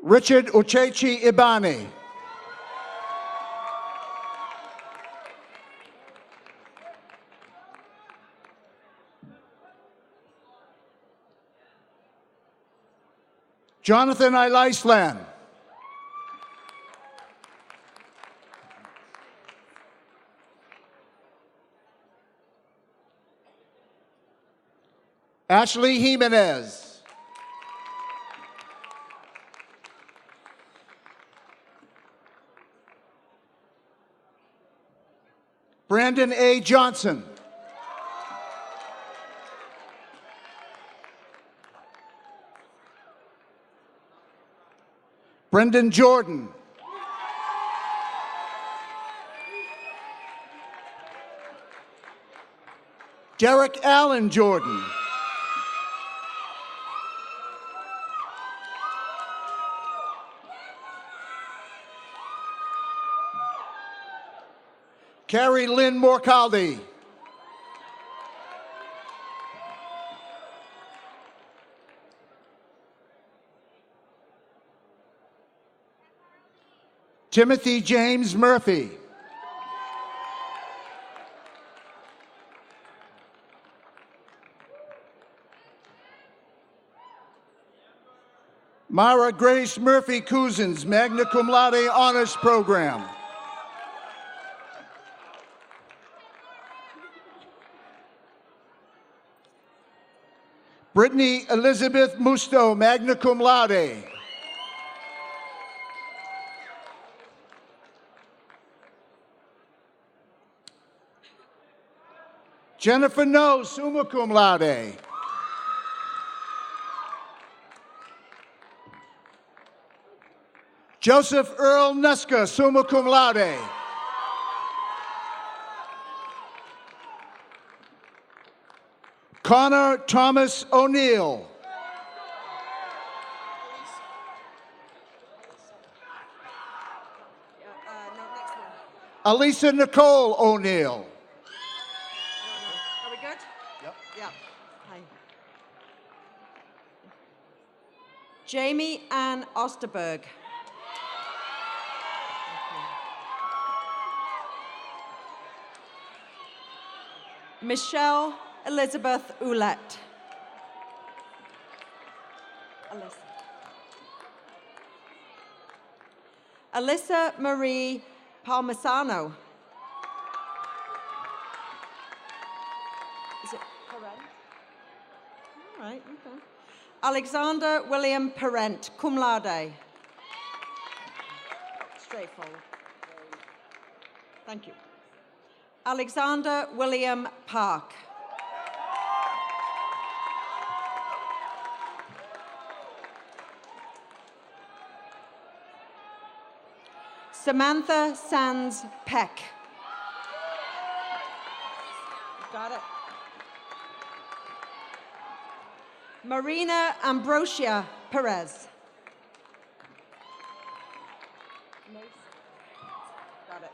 Richard Uchechi Ibani. Jonathan Ilaislan. Ashley Jimenez. Brandon A. Johnson. Brendan Jordan. Derek Allen Jordan. Carrie Lynn Morcaldi. Timothy James Murphy. Mara Grace Murphy Cousins, magna cum laude honors program. Brittany Elizabeth Musto, magna cum laude. Jennifer No, summa cum laude. Joseph Earl Nuska, summa cum laude. Connor Thomas O'Neill. Alisa Nicole O'Neill. Are we good? Yep. Yeah. Hi. Jamie Ann Osterberg. Michelle Elizabeth Ouellette. Alyssa Marie Palmisano. Is it Parent? All right, okay. Alexander William Parent, cum laude. Straightforward. Thank you. Alexander William Park. Samantha Sands Peck. Got it. Marina Ambrosia Perez. Got it.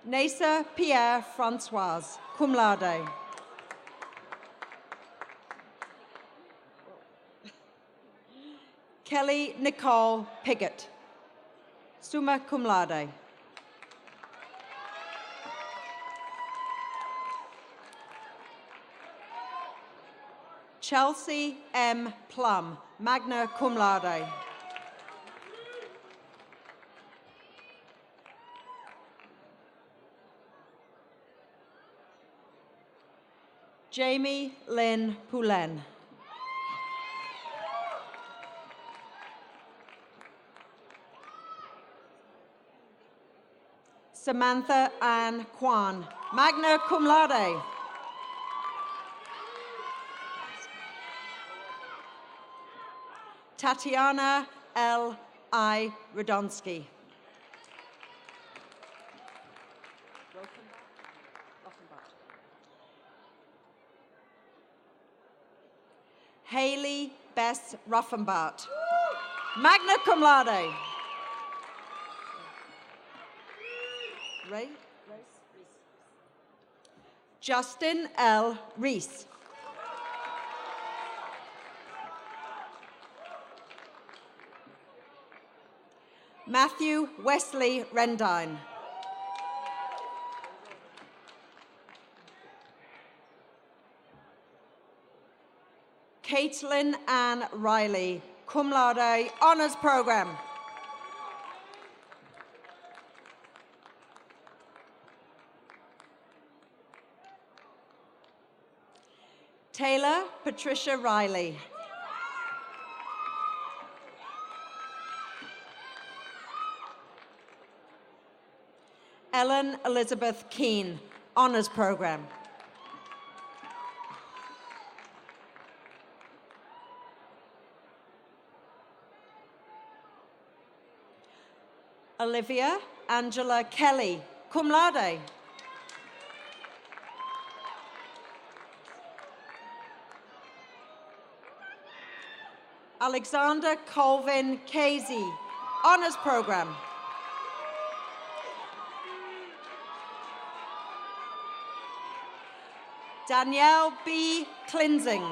Nasa Pierre Francoise, cum laude. Kelly Nicole Piggott, summa cum laude. Chelsea M. Plum, magna cum laude. Jamie Lynn Poulin. Samantha Ann Kwan, magna cum laude. Tatiana L. I. Radonsky. Haley Bess Ruffenbart, magna cum laude. Ray? Justin L. Reese. Matthew Wesley Rendine. Caitlin Ann Riley, cum laude, honors program. Taylor Patricia Riley. Ellen Elizabeth Keene, honors program. Olivia Angela Kelly, cum laude. Alexander Colvin Casey, honors program. Danielle B. Klinsing.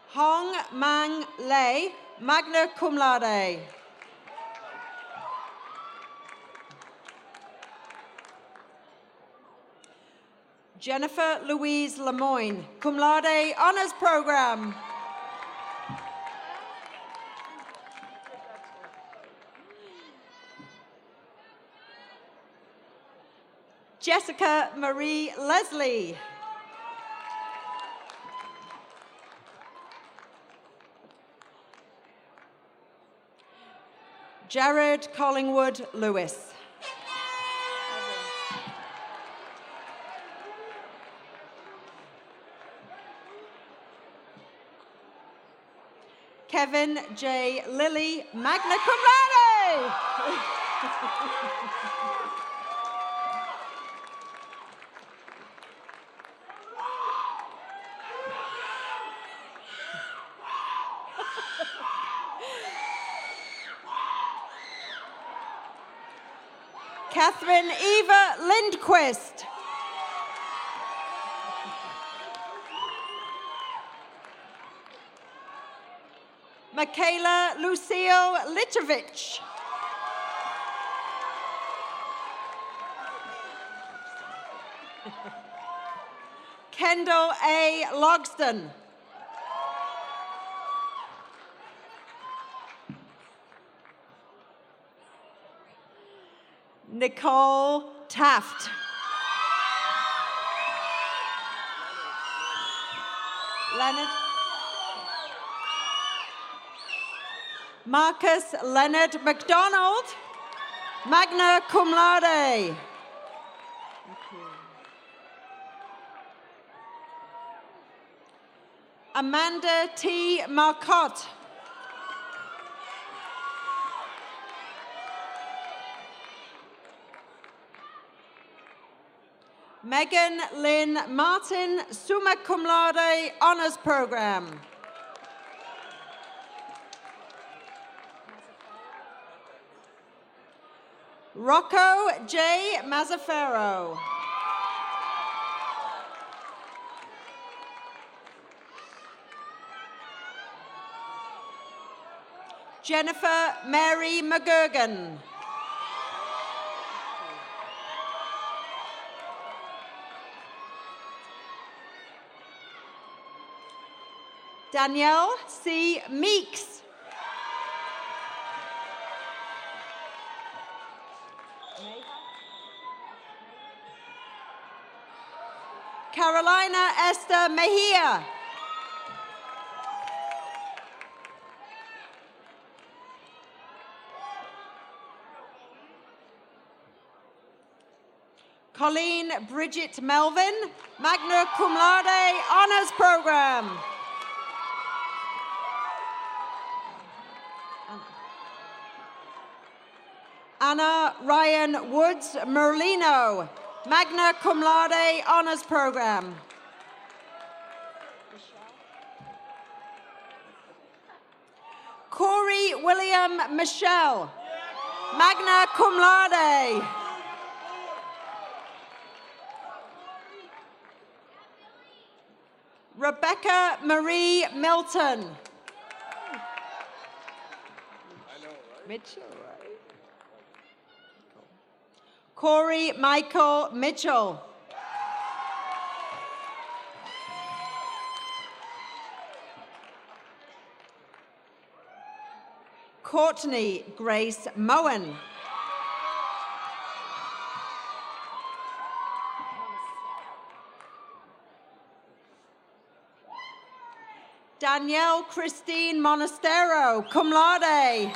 Hong Mang Lei, magna cum laude. Jennifer Louise Lemoyne, cum laude honors program. Jessica Marie Leslie. Jared Collingwood Lewis. Kevin J. Lilly, magna cum laude. Catherine Eva Lindquist. Michaela Lucille Litovich. Kendall A. Logston. Nicole Taft. Leonard. Marcus Leonard McDonald, magna cum laude. Amanda T. Marcotte. Megan Lynn Martin, summa cum laude, honors program. Rocco J. Mazzaferro. Jennifer Mary McGurgan. Danielle C. Meeks. Carolina Esther Mejia. Colleen Bridget Melvin, magna cum laude, honors program. Anna Ryan Woods Merlino, magna cum laude, honors program. Corey William Michelle, magna cum laude. Rebecca Marie Milton. Mitchell, right? Corey Michael Mitchell. Courtney Grace Moen. Danielle Christine Monastero, cum laude.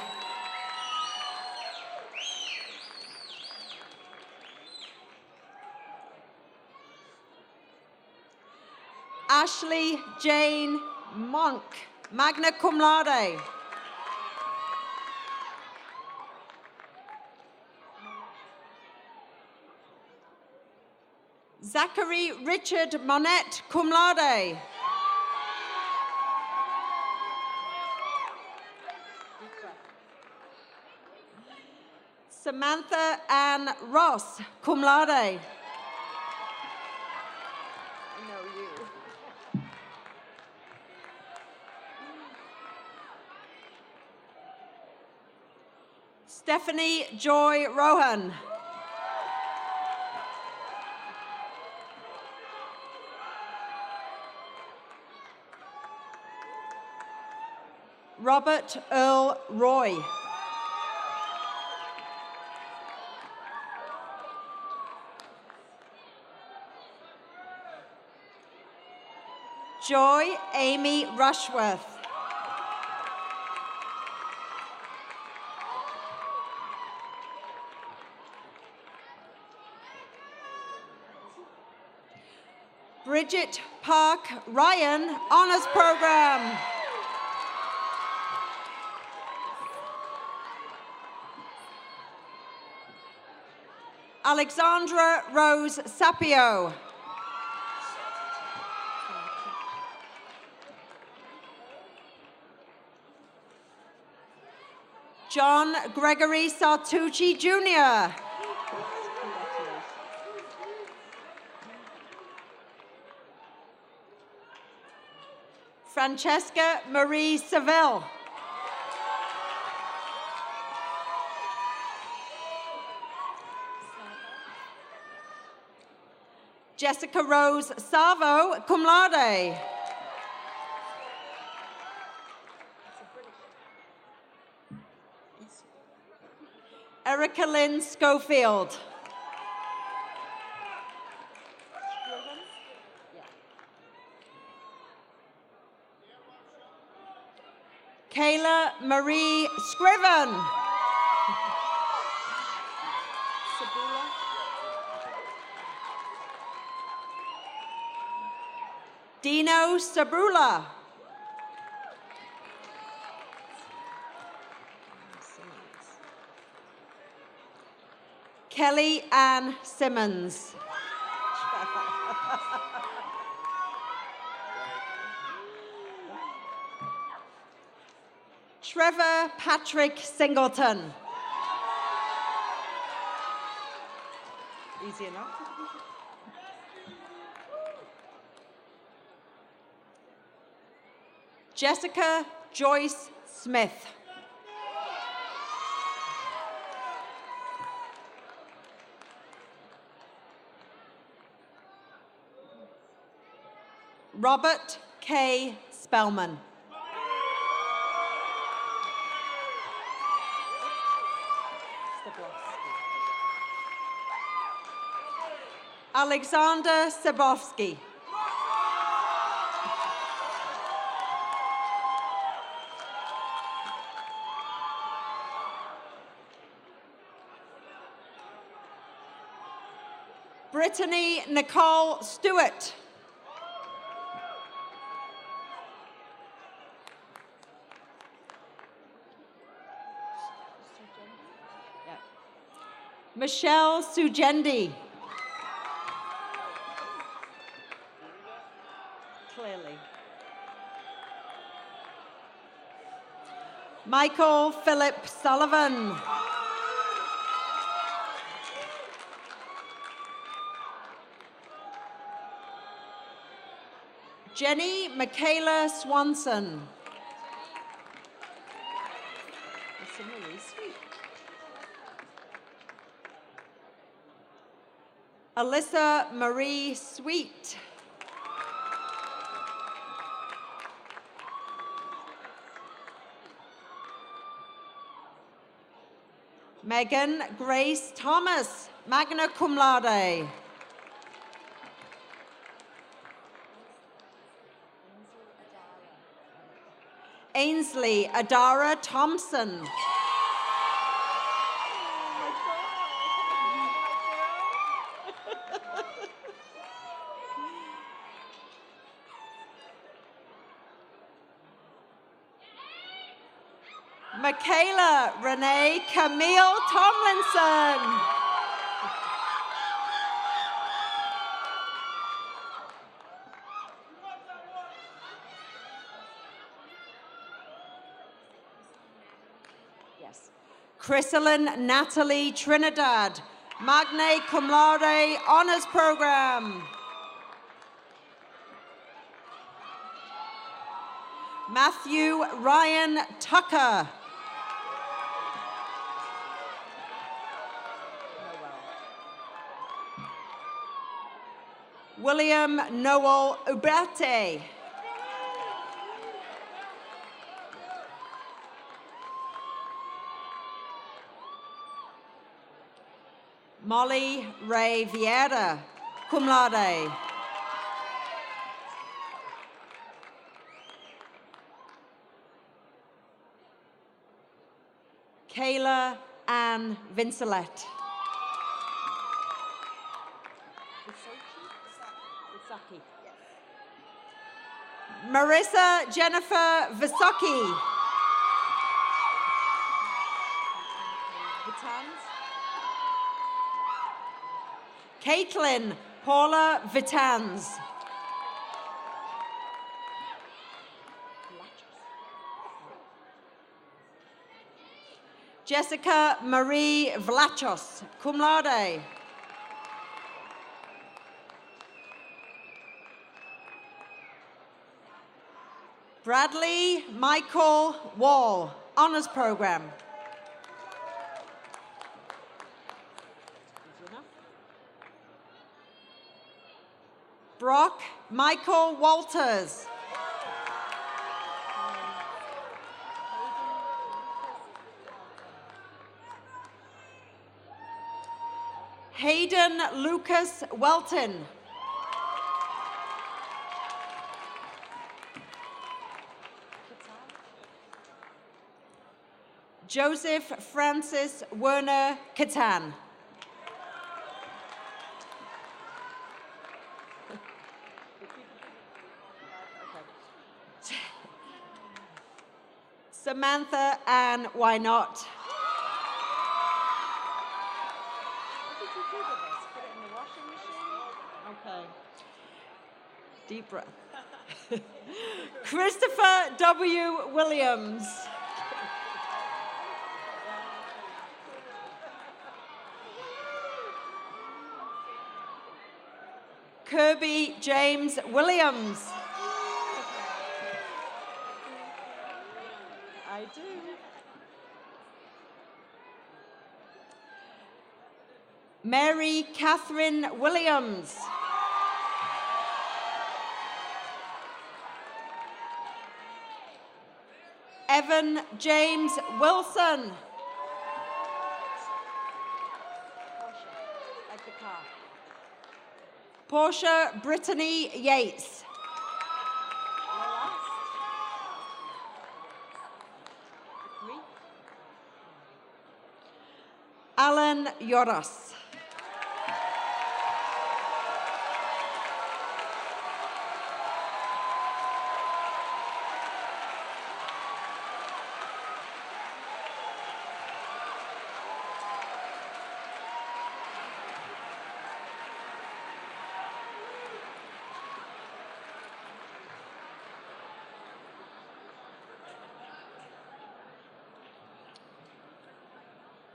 Ashley Jane Monk, magna cum laude. Zachary Richard Monette, cum laude. Samantha Ann Ross, cum laude. I know you. Stephanie Joy Rohan. Robert Earl Roy. Joy Amy Rushworth. Bridget Park Ryan, Honors Program. Alexandra Rose Sapio. John Gregory Sartucci Jr. Francesca Marie Seville. Jessica Rose Savo, cum laude. Erica Lynn Schofield. Kayla Marie Scriven. Dino Sabrula. Kelly Ann Simmons. Trevor Patrick Singleton. Easy enough. Jessica Joyce Smith. Robert K. Spellman. Alexander Sabowski. Brittany Nicole Stewart. Michelle Sujendi. Clearly. Michael Philip Sullivan. Jenny Michaela Swanson. That's really sweet. Alyssa Marie Sweet. Megan Grace Thomas, magna cum laude. Ainsley Adara Thompson. Michaela Renee Camille Tomlinson. Yes. Chrysalyn Natalie Trinidad, magna cum laude honors program. Matthew Ryan Tucker. William Noel Uberte. Molly Ray Vieira, cum laude. Kayla Ann Vincelet. Marissa Jennifer Visocki. Caitlin Paula Vitans. Jessica Marie Vlachos, cum laude. Bradley Michael Wall, honors program. Brock Michael Walters. Hayden Lucas Welton. Joseph Francis Werner Catan. Samantha Ann Why Not. What did you do with this? Put it in the washing machine? Okay. Deep breath. Christopher W. Williams. Kirby James Williams. I do. Mary Catherine Williams. Evan James Wilson. Portia Brittany Yates. Alan Yoros.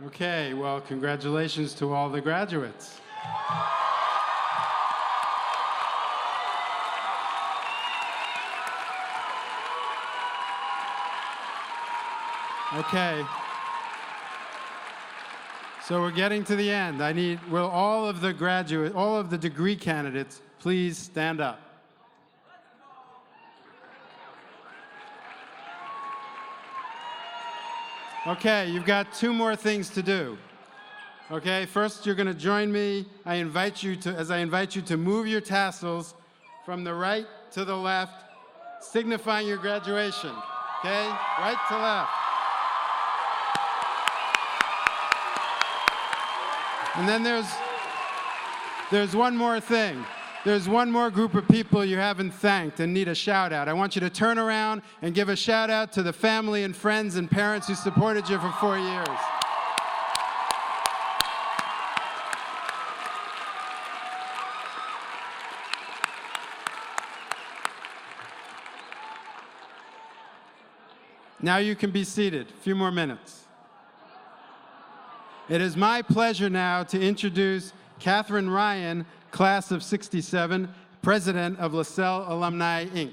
Okay, well, congratulations to all the graduates. Okay. So we're getting to the end. Will all of the degree candidates please stand up? Okay, you've got two more things to do. Okay, first you're going to join me. As I invite you to move your tassels from the right to the left, signifying your graduation. Okay, right to left. And then there's one more thing. There's one more group of people you haven't thanked and need a shout out. I want you to turn around and give a shout out to the family and friends and parents who supported you for 4 years. Now you can be seated. A few more minutes. It is my pleasure now to introduce Catherine Ryan, Class of '67, President of Lasell Alumni, Inc.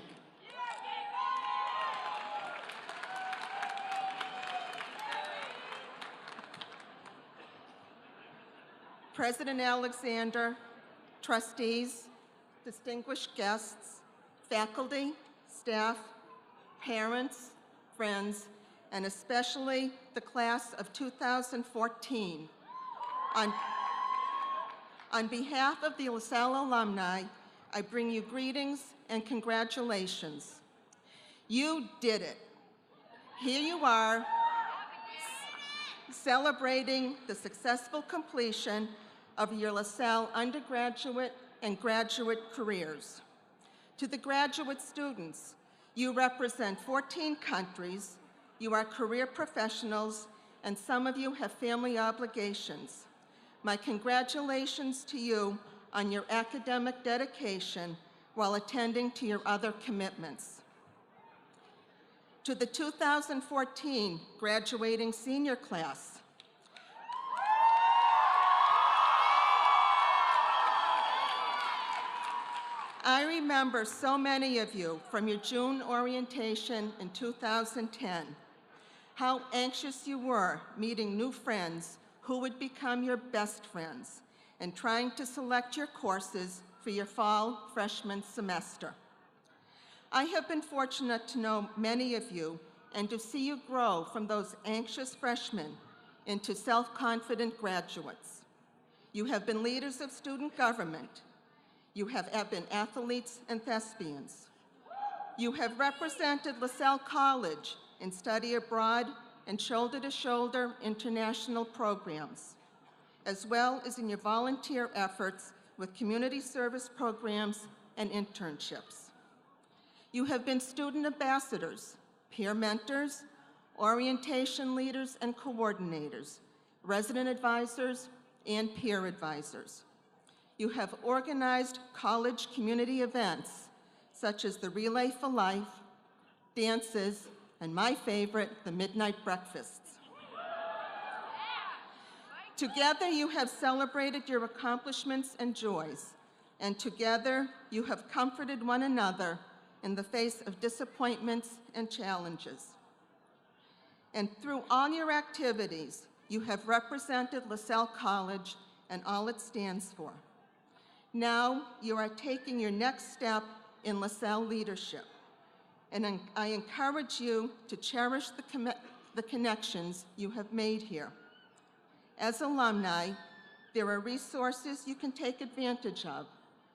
President Alexander, trustees, distinguished guests, faculty, staff, parents, friends, and especially the class of 2014. On behalf of the Lasell alumni, I bring you greetings and congratulations. You did it. Here you are, celebrating the successful completion of your Lasell undergraduate and graduate careers. To the graduate students, you represent 14 countries, you are career professionals, and some of you have family obligations. My congratulations to you on your academic dedication while attending to your other commitments. To the 2014 graduating senior class, I remember so many of you from your June orientation in 2010, how anxious you were meeting new friends who would become your best friends and trying to select your courses for your fall freshman semester. I have been fortunate to know many of you and to see you grow from those anxious freshmen into self-confident graduates. You have been leaders of student government. You have been athletes and thespians. You have represented Lasell College in study abroad and shoulder-to-shoulder international programs, as well as in your volunteer efforts with community service programs and internships. You have been student ambassadors, peer mentors, orientation leaders and coordinators, resident advisors, and peer advisors. You have organized college community events, such as the Relay for Life, dances, and my favorite, the midnight breakfasts. Together, you have celebrated your accomplishments and joys, and together, you have comforted one another in the face of disappointments and challenges. And through all your activities, you have represented Lasell College and all it stands for. Now, you are taking your next step in Lasell leadership, and I encourage you to cherish the connections you have made here. As alumni, there are resources you can take advantage of,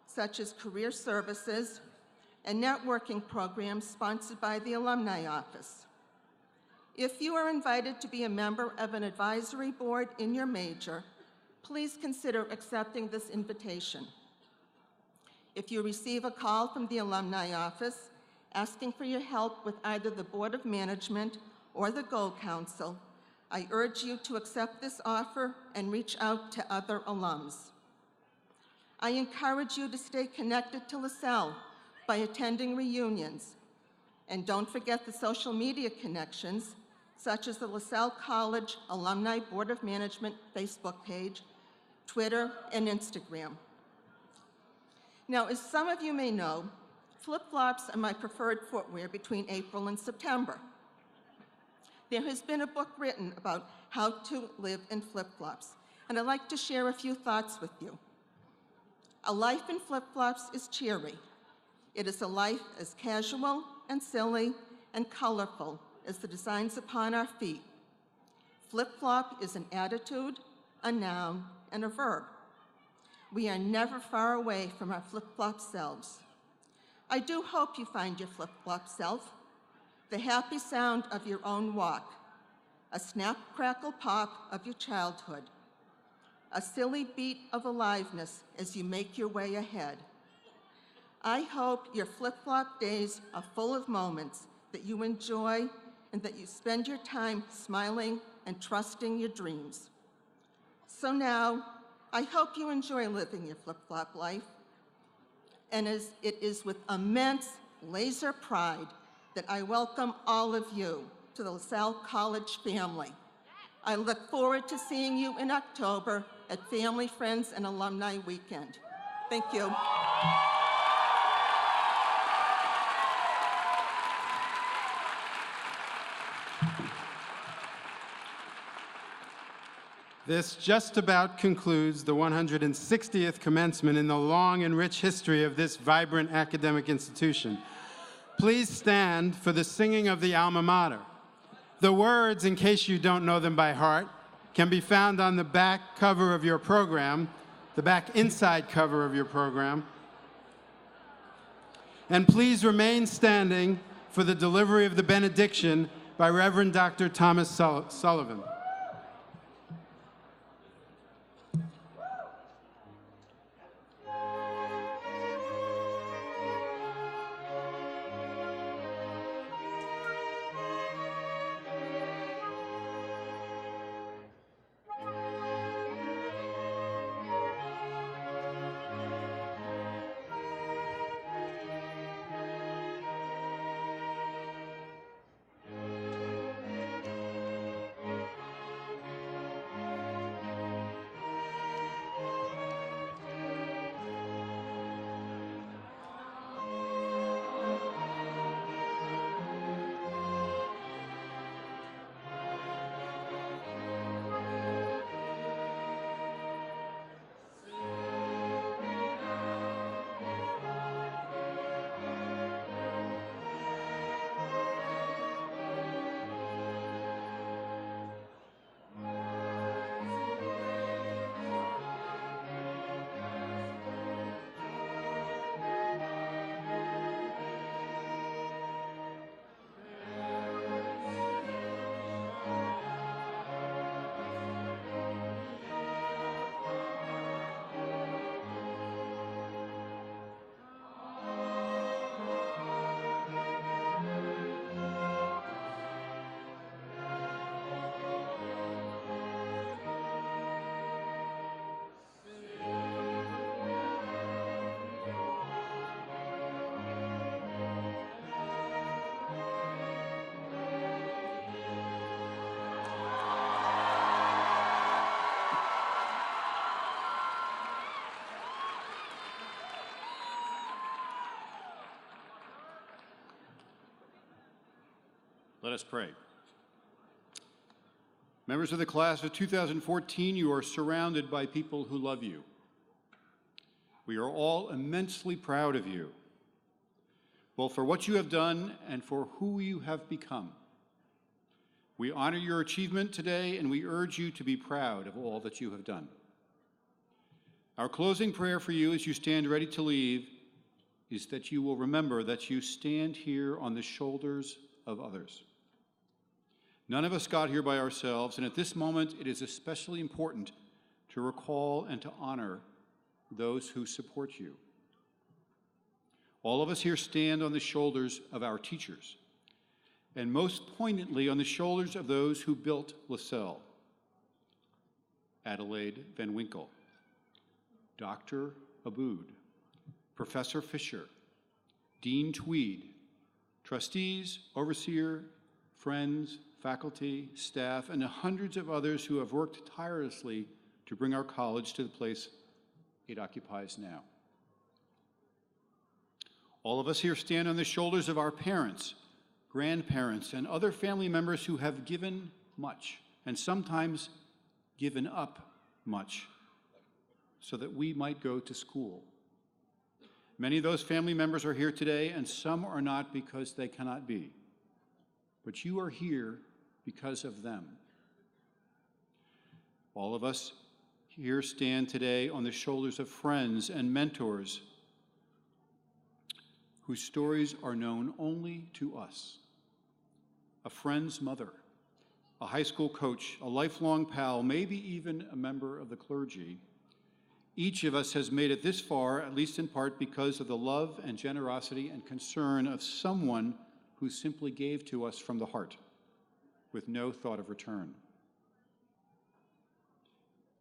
such as career services and networking programs sponsored by the Alumni Office. If you are invited to be a member of an advisory board in your major, please consider accepting this invitation. If you receive a call from the Alumni Office asking for your help with either the Board of Management or the Gold Council, I urge you to accept this offer and reach out to other alums. I encourage you to stay connected to Lasell by attending reunions. And don't forget the social media connections, such as the Lasell College Alumni Board of Management Facebook page, Twitter, and Instagram. Now, as some of you may know, flip-flops are my preferred footwear between April and September. There has been a book written about how to live in flip-flops, and I'd like to share a few thoughts with you. A life in flip-flops is cheery. It is a life as casual and silly and colorful as the designs upon our feet. Flip-flop is an attitude, a noun, and a verb. We are never far away from our flip-flop selves. I do hope you find your flip-flop self, the happy sound of your own walk, a snap, crackle, pop of your childhood, a silly beat of aliveness as you make your way ahead. I hope your flip-flop days are full of moments that you enjoy and that you spend your time smiling and trusting your dreams. So now, I hope you enjoy living your flip-flop life, and as it is with immense laser pride that I welcome all of you to the Lasell College family. I look forward to seeing you in October at Family, Friends, and Alumni Weekend. Thank you. This just about concludes the 160th commencement in the long and rich history of this vibrant academic institution. Please stand for the singing of the alma mater. The words, in case you don't know them by heart, can be found on the back cover of your program, the back inside cover of your program. And please remain standing for the delivery of the benediction by Reverend Dr. Thomas Sullivan. Let us pray. Members of the class of 2014, you are surrounded by people who love you. We are all immensely proud of you, both for what you have done and for who you have become. We honor your achievement today, and we urge you to be proud of all that you have done. Our closing prayer for you as you stand ready to leave is that you will remember that you stand here on the shoulders of others. None of us got here by ourselves, and at this moment it is especially important to recall and to honor those who support you. All of us here stand on the shoulders of our teachers, and most poignantly on the shoulders of those who built Lasell. Adelaide Van Winkle, Dr. Abood, Professor Fisher, Dean Tweed, trustees, overseer, friends, faculty, staff, and the hundreds of others who have worked tirelessly to bring our college to the place it occupies now. All of us here stand on the shoulders of our parents, grandparents, and other family members who have given much, and sometimes given up much, so that we might go to school. Many of those family members are here today, and some are not because they cannot be. But you are here because of them. All of us here stand today on the shoulders of friends and mentors whose stories are known only to us. A friend's mother, a high school coach, a lifelong pal, maybe even a member of the clergy. Each of us has made it this far, at least in part because of the love and generosity and concern of someone who simply gave to us from the heart, with no thought of return.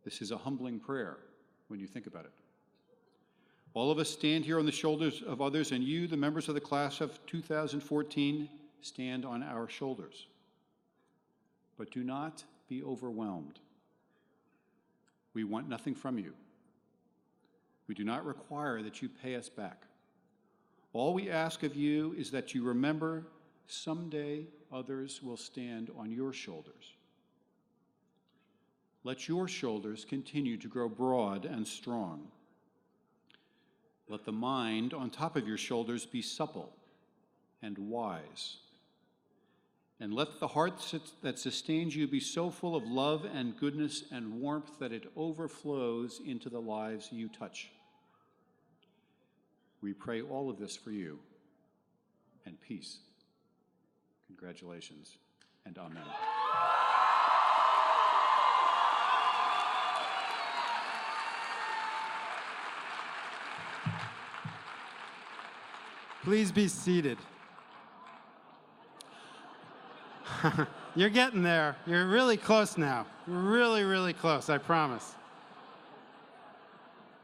This is a humbling prayer when you think about it. All of us stand here on the shoulders of others, and you, the members of the class of 2014, stand on our shoulders. But do not be overwhelmed. We want nothing from you. We do not require that you pay us back. All we ask of you is that you remember someday others will stand on your shoulders. let your shoulders continue to grow broad and strong. Let the mind on top of your shoulders be supple and wise. And let the heart that sustains you be so full of love and goodness and warmth that it overflows into the lives you touch. We pray all of this for you, and peace. Congratulations, and amen. Please be seated. You're getting there. You're really close now. Really, really close, I promise.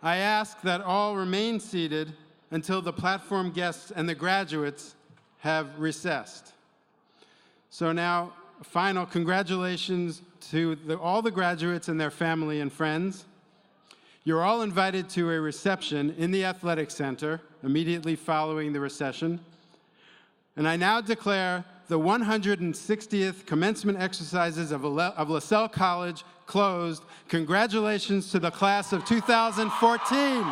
I ask that all remain seated until the platform guests and the graduates have recessed. So now, final congratulations to all the graduates and their family and friends. You're all invited to a reception in the Athletic Center immediately following the recession. And I now declare the 160th commencement exercises of Lasell College closed. Congratulations to the class of 2014.